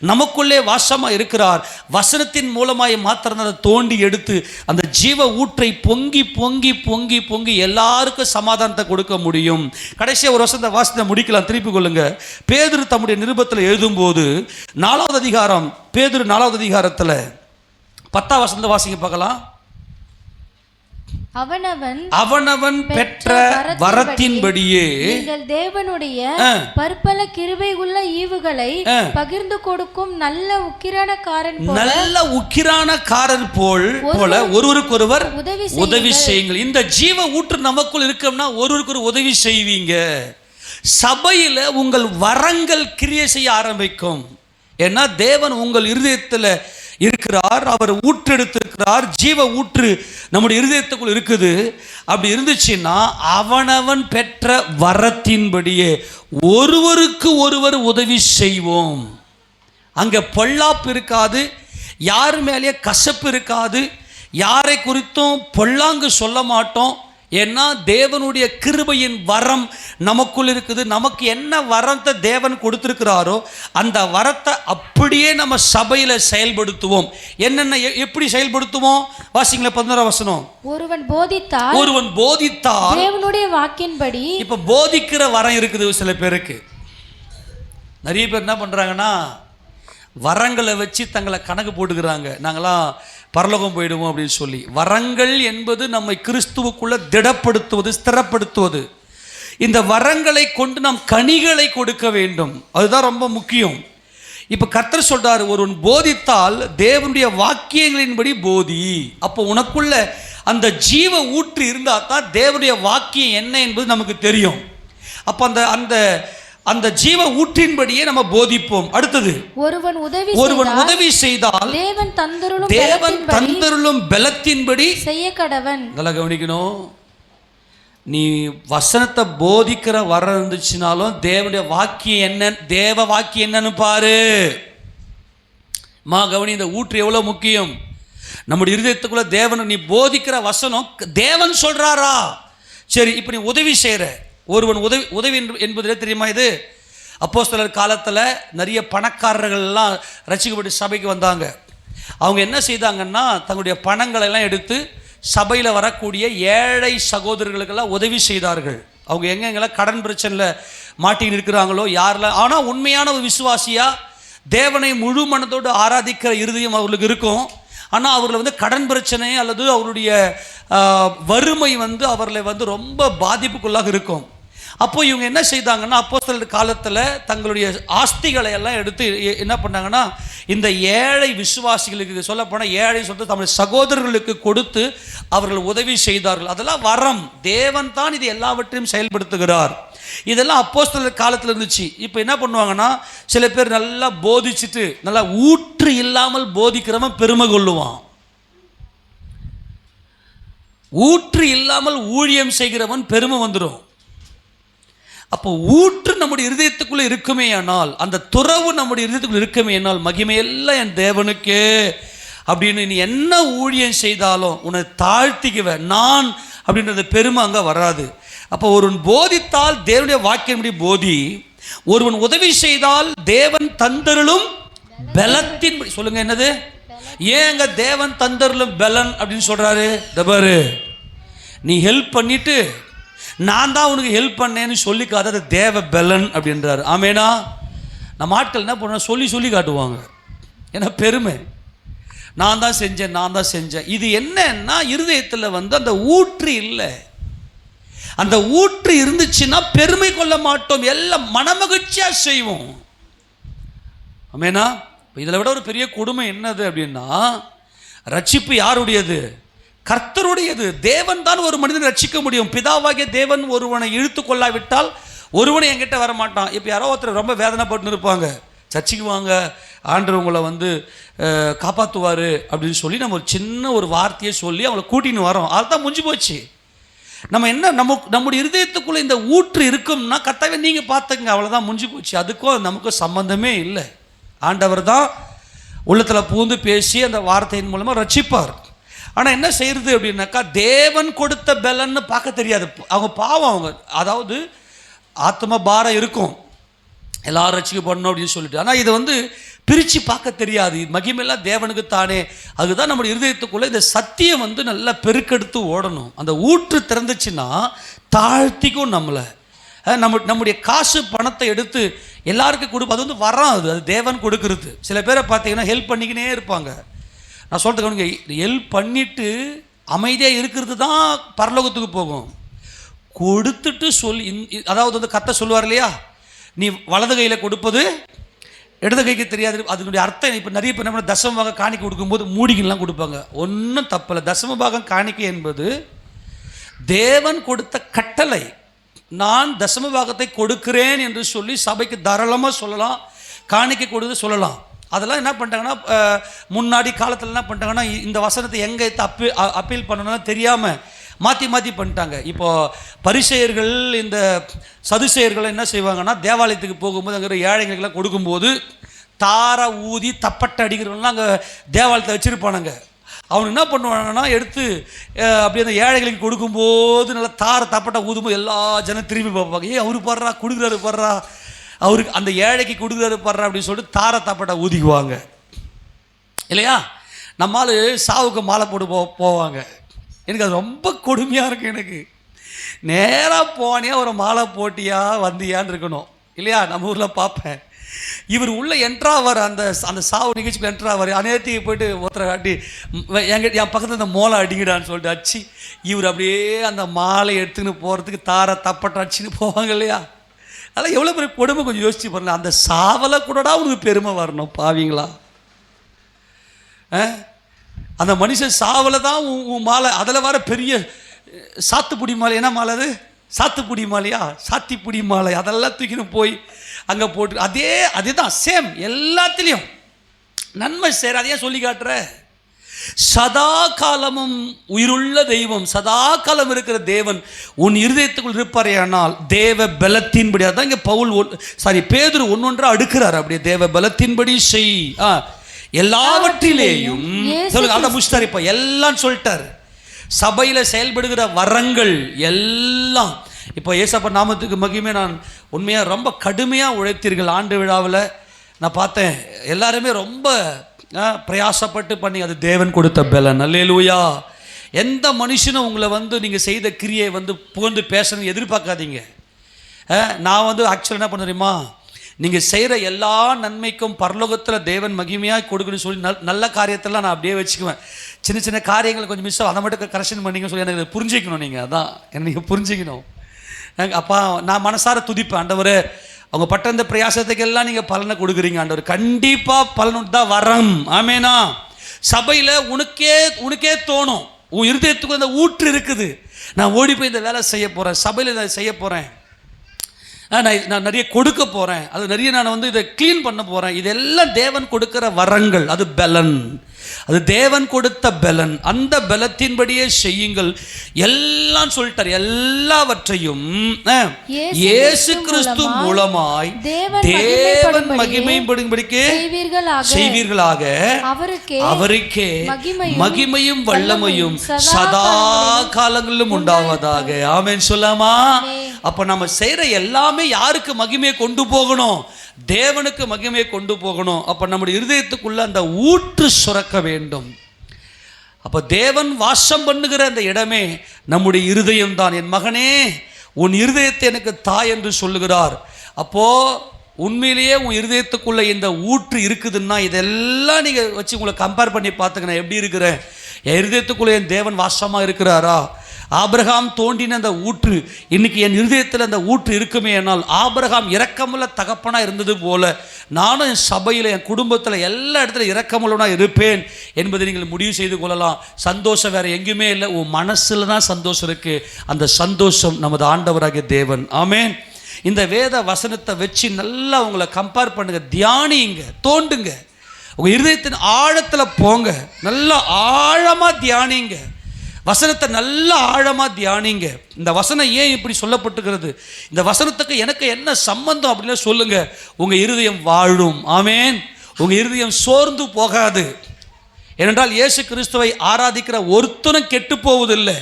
நமக்குள்ளே வாசமாக இருக்கிறார். வசனத்தின் மூலமாய் மாத்திரம் அதை தோண்டி எடுத்து அந்த ஜீவ ஊற்றை பொங்கி பொங்கி பொங்கி பொங்கி எல்லாருக்கும் சமாதானத்தை கொடுக்க முடியும். கடைசியாக ஒரு வசனத்தை வாசனை முடிக்கலாம். திருப்பி கொள்ளுங்க. பேதுரு தம்முடைய நிருபத்தில் எழுதும்போது 4வது அதிகாரம், பேதுரு 4வது அதிகாரத்தில் 10ஆம் வசனத்தை வாசிங்க பார்க்கலாம். அவனவன் பெற்ற வரத்தின்படியே நீங்கள் தேவனுடைய பற்பல கிருபை உள்ள ஈவுகளை பகிர்ந்து கொடுக்கும் நல்ல உக்கிரானக்காரர் போல ஒருவருக்கொருவர் உதவி செய்யுங்கள். இந்த ஜீவ ஊற்று நமக்குள் இருக்கோம்னா ஒருவருக்கு ஒரு உதவி செய்வீங்க. சபையில் உங்கள் வரங்கள் கிரியை செய்ய ஆரம்பிக்கும். ஏன்னா தேவன் உங்கள் இருதயத்தில் இருக்கிறார். அவர் ஊற்றெடுத்திருக்கிறார். ஜீவ ஊற்று நம்முடைய இருதயத்துக்குள் இருக்குது. அப்படி இருந்துச்சுன்னா அவனவன் பெற்ற வரத்தின்படியே ஒருவருக்கு ஒருவர் உதவி செய்வோம். அங்கே பொல்லாப்பு இருக்காது, யார் மேலேயே கசப்பு இருக்காது, யாரை குறித்தும் பொல்லாங்கு சொல்ல மாட்டோம். ஏன்னா தேவனுடைய கிருபையின் வரம் நமக்குள் இருக்குது. நமக்கு என்ன வரத்தை தேவன் கொடுத்திருக்கிறாரோ அந்த வரத்தை அப்படியே நம்ம சபையில் செயல்படுத்துவோம். என்னென்ன எப்படி செயல்படுத்துவோம்? வாசிங்களா 11ஆம் வசனம். ஒருவன் போதித்தால் தேவனுடைய வாக்கின்படி. இப்ப போதிக்கிற வரம் இருக்குது சில பேருக்கு. நிறைய பேர் என்ன பண்றாங்கன்னா வரங்களை வச்சு தங்களை கணக்கு போட்டுக்கிறாங்க. நாங்களாம் பரலோகம் போயிடுவோம் அப்படின்னு சொல்லி. வரங்கள் என்பது நம்மை கிறிஸ்துவுக்குள்ள திடப்படுத்துவது, ஸ்திரப்படுத்துவது. இந்த வரங்களை கொண்டு நாம் கனிகளை கொடுக்க வேண்டும். அதுதான் ரொம்ப முக்கியம். இப்ப கர்த்தர் சொல்றாரு, ஒருவன் போதித்தால் தேவனுடைய வாக்கியங்களின்படி போதி. அப்போ உனக்குள்ள அந்த ஜீவ ஊற்று இருந்தா தான் தேவனுடைய வாக்கியம் என்ன என்பது நமக்கு தெரியும். அப்ப அந்த அந்த ஜீவ ஊற்றின்படியே நம்ம போதிப்போம். அடுத்தது, ஒருவன் உதவி செய்தால் தேவன் தந்தருளும் பலத்தின்படி செய்ய கடவன். நல்லா கவனிக்கணும். நீ வசனத்தை போதிக்கிற வர இருந்துச்சுனாலும் தேவனுடைய வாக்கியம் என்ன, தேவ வாக்கியம் என்னன்னு பாரு. கவனி, இந்த ஊற்று எவ்வளவு முக்கியம். நம்முடைய இருதயத்துக்குள்ள தேவனை நீ போதிக்கிற வசனம் தேவன் சொல்றாரா? சரி, இப்போ நீ உதவி செய்கிற ஒருவன் உதவி என்பதிலே தெரியுமா? இது அப்போஸ்தலர் காலத்தில் நிறைய பணக்காரர்கள்லாம் ரட்சிக்கப்பட்டு சபைக்கு வந்தாங்க. அவங்க என்ன செய்தாங்கன்னா தங்களுடைய பணங்களெல்லாம் எடுத்து சபையில் வரக்கூடிய ஏழை சகோதரர்களுக்கெல்லாம் உதவி செய்தார்கள். அவங்க எங்கெங்கெல்லாம் கடன் பிரச்சனையில் மாட்டின்னு இருக்கிறாங்களோ யாரெல்லாம், ஆனால் உண்மையான ஒரு விசுவாசியாக தேவனை முழு மனதோடு ஆராதிக்கிற இருதயம் அவர்களுக்கு இருக்கும். ஆனால் அவர்களை கடன் பிரச்சனை அல்லது அவருடைய வறுமை அவர்களை ரொம்ப பாதிப்புக்குள்ளாக இருக்கும். அப்போ இவங்க என்ன செய்தாங்கன்னா அப்போஸ்தலர் காலத்தில் தங்களுடைய ஆஸ்திகளை எல்லாம் எடுத்து என்ன பண்ணாங்கன்னா இந்த ஏழை விசுவாசிகளுக்கு, சொல்லப்போனால் ஏழை சொல்லிட்டு தமிழ் சகோதரர்களுக்கு கொடுத்து அவர்கள் உதவி செய்தார்கள். அதெல்லாம் வரம், தேவன் தான் இது எல்லாவற்றையும் செயல்படுத்துகிறார். இதெல்லாம் அப்போஸ்தலர் காலத்தில் இருந்துச்சு. இப்போ என்ன பண்ணுவாங்கன்னா சில பேர் நல்லா போதிச்சுட்டு நல்லா ஊற்று இல்லாமல் போதிக்கிறவன் பெருமை கொள்ளுவான். ஊற்று இல்லாமல் ஊழியம் செய்கிறவன் பெருமை வந்துடும். அப்போ ஊற்று நம்முடைய இருதயத்துக்குள்ளே இருக்குமே ஆனால், அந்த துறவு நம்முடைய இருதயத்துக்குள்ளே இருக்குமே ஆனால், மகிமையெல்லாம் என் தேவனுக்கே அப்படின்னு நீ என்ன ஊழியம் செய்தாலும் உன்னை தாழ்த்திக்குவேன் நான் அப்படின்றது பெருமை அங்கே வராது. அப்போ ஒருவன் போதித்தால் தேவனுடைய வாக்கியம்படி போதி, ஒருவன் உதவி செய்தால் தேவன் தந்தருளும் பலத்தின், சொல்லுங்க என்னது? ஏங்க தேவன் தந்தருளும் பலன் அப்படின்னு சொல்றாரு? தபாரு, நீ ஹெல்ப் பண்ணிட்டு நான் தான் உனக்கு ஹெல்ப் பண்ணேன்னு சொல்லிக்காத, அது தேவ பலன் அப்படின்றாரு. ஆமேனா? நம்ம ஆட்கள் என்ன பண்ண சொல்லி காட்டுவாங்க. ஏன்னா பெருமை, நான் தான் செஞ்சேன். இது என்னன்னா இருதயத்தில் அந்த ஊற்று இல்லை. அந்த ஊற்று இருந்துச்சுன்னா பெருமை கொள்ள மாட்டோம், எல்லாம் மனமகிழ்ச்சியா செய்வோம். ஆமேனா? இதில் விட ஒரு பெரிய கொடுமை என்னது அப்படின்னா, ரட்சிப்பு யாருடையது? கர்த்தருடையது. தேவன் தான் ஒரு மனிதனை ரட்சிக்க முடியும். பிதாவாகிய தேவன் ஒருவனை இழுத்து கொள்ளாவிட்டால் ஒருவனை என்கிட்ட வர மாட்டான். இப்போ யாரோ ஒருத்தர் ரொம்ப வேதனைப்பட்டு இருப்பாங்க, சர்ச்சைக்கு வாங்க, ஆண்டவர் உங்களை காப்பாற்றுவார் அப்படின்னு சொல்லி நம்ம ஒரு சின்ன ஒரு வார்த்தையை சொல்லி அவங்கள கூட்டின்னு வரோம். அதுதான் முடிஞ்சு போச்சு. நம்ம என்ன நம்முடைய இருதயத்துக்குள்ளே இந்த ஊற்று இருக்கும்னா கர்த்தாவே நீங்கள் பார்த்துங்க, அவ்வளோதான், முடிஞ்சு போச்சு. அதுக்கும் நமக்கும் சம்பந்தமே இல்லை. ஆண்டவர் தான் உள்ளத்தில் பூந்து பேசி அந்த வார்த்தையின் மூலமாக ரட்சிப்பார். ஆனால் என்ன செய்யறது அப்படின்னாக்கா, தேவன் கொடுத்த பலன்னு பார்க்க தெரியாது. அவங்க பாவம், அவங்க அதாவது ஆத்ம பாரம் இருக்கும், எல்லாரும் ரட்சிக்கப்படணும் அப்படின்னு சொல்லிட்டு. ஆனால் இதை பிரித்து பார்க்க தெரியாது. மகிமையெல்லாம் தேவனுக்கு தானே. அதுதான் நம்முடைய இருதயத்துக்குள்ளே இந்த சத்தியம் நல்லா பெருக்கெடுத்து ஓடணும். அந்த ஊற்று திறந்துச்சுன்னா தாழ்த்திக்கும் நம்மளை. நம்முடைய காசு பணத்தை எடுத்து எல்லாருக்கும் கொடுப்போம், அது வராது, அது தேவன் கொடுக்கறது. சில பேரை பார்த்தீங்கன்னா ஹெல்ப் பண்ணிக்கினே இருப்பாங்க. நான் சொல்கிறேன், ஹெல்ப் பண்ணிட்டு அமைதியாக இருக்கிறது தான் பரலோகத்துக்கு போகும். கொடுத்துட்டு அதாவது கர்த்தர் சொல்லுவார் இல்லையா, நீ வலது கையில் கொடுப்பது இடது கைக்கு தெரியாது. அதனுடைய அர்த்தம், இப்போ நிறைய பேர் என்ன தசம பாகம் காணிக்கை கொடுக்கும்போது மூடிகள்லாம் கொடுப்பாங்க. ஒன்றும் தப்பில்லை. தசம பாகம் காணிக்கை என்பது தேவன் கொடுத்த கட்டளை. நான் தசம பாகத்தை கொடுக்கிறேன் என்று சொல்லி சபைக்கு தாராளமாக சொல்லலாம், காணிக்கை கொடுத்து சொல்லலாம். அதெல்லாம் என்ன பண்ணிட்டாங்கன்னா, முன்னாடி காலத்தில் என்ன பண்ணிட்டாங்கன்னா, இந்த வசனத்தை எங்கே அப்பீல் பண்ணணும்னா தெரியாமல் மாற்றி பண்ணிட்டாங்க. இப்போது பரிசேயர்கள் இந்த சதுசேயர்கள் என்ன செய்வாங்கன்னா, தேவாலயத்துக்கு போகும்போது அங்கே ஏழைகளுக்கெல்லாம் கொடுக்கும்போது தார ஊதி தப்பட்டை அடிக்கிறவங்களாம் அங்கே தேவாலயத்தை வச்சுருப்பானுங்க. அவனுக்கு என்ன பண்ணுவாங்கன்னா, எடுத்து அப்படி அந்த ஏழைகளுக்கு கொடுக்கும்போது நல்லா தார தப்பட்டை ஊதும்போது எல்லா ஜனம் திரும்பி பார்ப்பாங்க. அவரு பாடுறா, கொடுக்குறாரு பாடுறா, அவருக்கு அந்த ஏழைக்கு கொடுக்குறாரு பாடுறா அப்படின்னு சொல்லிட்டு தார தப்பட்டை ஊதிக்குவாங்க இல்லையா? நம்மால் சாவுக்கு மாலை போட்டு போவாங்க. எனக்கு அது ரொம்ப கொடுமையாக இருக்கும். எனக்கு நேராக போனியா ஒரு மாலை போட்டியா வந்தியான்னு இருக்கணும் இல்லையா? நம்ம ஊரில் பார்ப்பேன், இவர் உள்ளே என்ட்ராவார், அந்த சாவு நிகழ்ச்சிக்கு என்ட்ராவார். அநேகத்துக்கு போயிட்டு ஒருத்தரை காட்டி என் பக்கத்தில் அந்த மோளை அடிங்கடான்னு சொல்லிட்டு அடிச்சு இவர் அப்படியே அந்த மாலை எடுத்துன்னு போகிறதுக்கு தார தப்பட்டை அடிச்சுன்னு போவாங்க இல்லையா? அதெல்லாம் எவ்வளோ பெரிய கொடுமை, கொஞ்சம் யோசிச்சு பாருங்க. அந்த சாவலை கூடடா உனக்கு பெருமை வரணும் பாவீங்களா? அந்த மனுஷன் சாவலை தான் உன் மாலை, அதில் வர பெரிய சாத்துப்புடி மாலை, என்ன மாலை அது? சாத்துப்புடி மாலையா, சாத்திப்புடி மாலை, அதெல்லாம் தூக்கின்னு போய் அங்கே போட்டு அதே தான் சேம் எல்லாத்துலேயும் நன்மை சேர. அதையே சொல்லி காட்டுற. சதா காலமும் உயிருள்ள தெய்வம், சதா காலம் இருக்கிற தேவன் உன் இருதயத்துக்குள் இருப்பாரேயானால் தேவ பலத்தின்படி, அதான் இங்கே பேதுரு ஒன்னொன்றா அடுக்கிறார். அப்படியே தேவ பலத்தின்படி செய். எல்லாவற்றிலேயும் சொல்லுங்க. அதை முடிச்சிட்டாரு. இப்போ எல்லாம் சொல்லிட்டாரு. சபையில செயல்படுகிற வரங்கள் எல்லாம். இப்போ ஏசப்பா நாமத்துக்கு மகிமை. நான் உண்மையா ரொம்ப கடுமையா உழைத்தீர்கள். ஆண்டு விழாவில் நான் பார்த்தேன், எல்லாருமே ரொம்ப பிரயாசப்பட்டு பண்ணி, அது தேவன் கொடுத்த பலன். அல்லேலூயா. எந்த மனுஷனும் உங்களை நீங்கள் செய்த கிரியை புகழ்ந்து பேசணும்னு எதிர்பார்க்காதீங்க. நான் ஆக்சுவலாக என்ன பண்ண தெரியுமா, நீங்கள் செய்கிற எல்லா நன்மைக்கும் பரலோகத்தில் தேவன் மகிமையாக கொடுக்குன்னு சொல்லி நல்ல காரியத்தெல்லாம் நான் அப்படியே வச்சுக்குவேன். சின்ன சின்ன காரியங்களை கொஞ்சம் மிஸ் அதை மட்டும் கரெக்ஷன் பண்ணிங்கன்னு சொல்லி எனக்கு புரிஞ்சிக்கணும். நீங்கள் அதான் எனக்கு புரிஞ்சிக்கணும். அப்பா நான் மனசார துதிப்பேன், ஆண்டவரே அவங்க பட்ட இந்த பிரயாசத்துக்கெல்லாம் நீங்கள் பலனை கொடுக்குறீங்க ஆண்டவர், கண்டிப்பாக பலன் தான் வரம். ஆமேனா. சபையில் உனக்கே தோணும், உன் இருதயத்துக்கு அந்த ஊற்று இருக்குது, நான் ஓடி போய் இந்த வேலை செய்ய போகிறேன், சபையில் இதை செய்ய போகிறேன், நான் நிறைய கொடுக்க போகிறேன், அது நிறைய நான் இதை க்ளீன் பண்ண போகிறேன். இதெல்லாம் தேவன் கொடுக்குற வரங்கள், அது பலன், அது தேவன் கொடுத்த பலன். அந்த பலத்தின்படியே செய்யுங்கள் எல்லாம் சொல்லிட்டார். எல்லாவற்றையும் இயேசு கிறிஸ்து மூலமாய் தேவன் மகிமைப்படும்படிக்கு செய்வீர்களாக, அவருக்கே மகிமையும் வல்லமையும் சதா காலங்களிலும் உண்டாவதாக. ஆமென் சொல்லாமா. அப்ப நம்ம செய்யற எல்லாமே யாருக்கு மகிமையை கொண்டு போகணும்? தேவனுக்கு மகிமையை கொண்டு போகணும். அப்போ நம்முடைய இருதயத்துக்குள்ள அந்த ஊற்று சுரக்க வேண்டும். அப்போ தேவன் வாசம் பண்ணுகிற அந்த இடமே நம்முடைய இருதயம் தான். என் மகனே, உன் இருதயத்தை எனக்கு தாய் என்று சொல்லுகிறார். அப்போது உண்மையிலேயே உன் இருதயத்துக்குள்ளே இந்த ஊற்று இருக்குதுன்னா இதெல்லாம் நீங்கள் வச்சு உங்களை கம்பேர் பண்ணி பார்த்துக்கணும். எப்படி இருக்கிறேன்? என் இருதயத்துக்குள்ளே என் தேவன் வாசமாக இருக்கிறாரா? ஆபிரகாம் தோண்டின அந்த ஊற்று இன்னைக்கு என் இருதயத்தில் அந்த ஊற்று இருக்குமே. ஆனால் ஆபிரகாம் இரக்கமுள்ள தகப்பனாக இருந்தது போல நானும் என் சபையில், என் குடும்பத்தில், எல்லா இடத்துல இரக்கமுள்ளவனாக இருப்பேன் என்பதை நீங்கள் முடிவு செய்து கொள்ளலாம். சந்தோஷம் வேறு எங்கேயுமே இல்லை, உன் மனசில் தான் சந்தோஷம் இருக்குது. அந்த சந்தோஷம் நமது ஆண்டவராகிய தேவன். ஆமேன். இந்த வேத வசனத்தை வச்சு நல்லா உங்களை கம்பேர் பண்ணுங்க, தியானிங்க, தோண்டுங்க, உங்கள் இருதயத்தின் ஆழத்தில் போங்க, நல்லா ஆழமாக தியானிங்க, வசனத்தை நல்லா ஆழமாக தியானிங்க. இந்த வசனம் ஏன் இப்படி சொல்லப்பட்டுகிறது, இந்த வசனத்துக்கு எனக்கு என்ன சம்பந்தம் அப்படின்னு சொல்லுங்க. உங்கள் இருதயம் வாழும். ஆமேன். உங்கள் இருதயம் சோர்ந்து போகாது. ஏனென்றால் இயேசு கிறிஸ்துவை ஆராதிக்கிற ஒருத்தனும் கெட்டு போவதில்லை.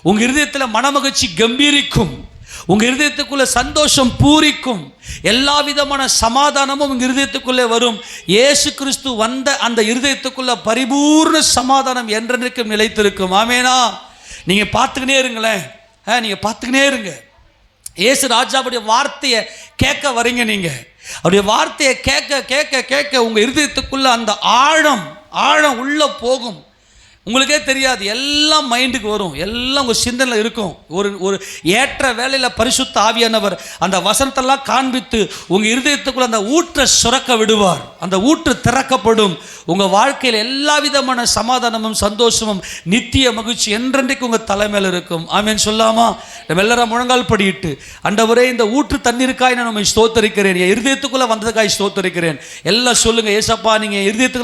உங்கள் இருதயத்தில் மனமகிழ்ச்சி கம்பீரிக்கும், உங்கள் இருதயத்துக்குள்ளே சந்தோஷம் பூரிக்கும், எல்லா விதமான சமாதானமும் உங்கள் இருதயத்துக்குள்ளே வரும். இயேசு கிறிஸ்து வந்த அந்த இருதயத்துக்குள்ளே பரிபூர்ண சமாதானம் என்றென்றைக்கும் நிலைத்திருக்கும். ஆமேனா. நீங்கள் பார்த்துக்கினே இருங்களேன், நீங்கள் பார்த்துக்கினே இருங்க. இயேசு ராஜாவுடைய வார்த்தையை கேட்க வரீங்க. நீங்கள் அவருடைய வார்த்தையை கேட்க கேட்க கேட்க உங்கள் இருதயத்துக்குள்ளே அந்த ஆழம் உள்ளே போகும். உங்களுக்கே தெரியாது, எல்லாம் மைண்டுக்கு வரும், எல்லாம் உங்கள் சிந்தனையில் இருக்கும். ஒரு ஏற்ற வேளையில் பரிசுத்த ஆவியானவர் அந்த வசனத்தெல்லாம் காண்பித்து உங்கள் இருதயத்துக்குள்ள அந்த ஊற்றை சுரக்க விடுவார். அந்த ஊற்று திறக்கப்படும். உங்கள் வாழ்க்கையில் எல்லா விதமான சமாதானமும் சந்தோஷமும் நித்திய மகிழ்ச்சி என்றென்றைக்கு உங்கள் தலைமையில் இருக்கும். ஆமேன் சொல்லாமா. நம்ம எல்லாரும் முழங்கால் படியிட்டு, ஆண்டவரே இந்த ஊற்று தண்ணீருக்காய் நான் நம்மை ஸ்தோத்தரிக்கிறேன், என் இருதயத்துக்குள்ளே வந்ததுக்காய் ஸ்தோத்தரிக்கிறேன். எல்லாம் சொல்லுங்கள். ஏசப்பா, நீங்கள் இருதயத்துக்குள்ள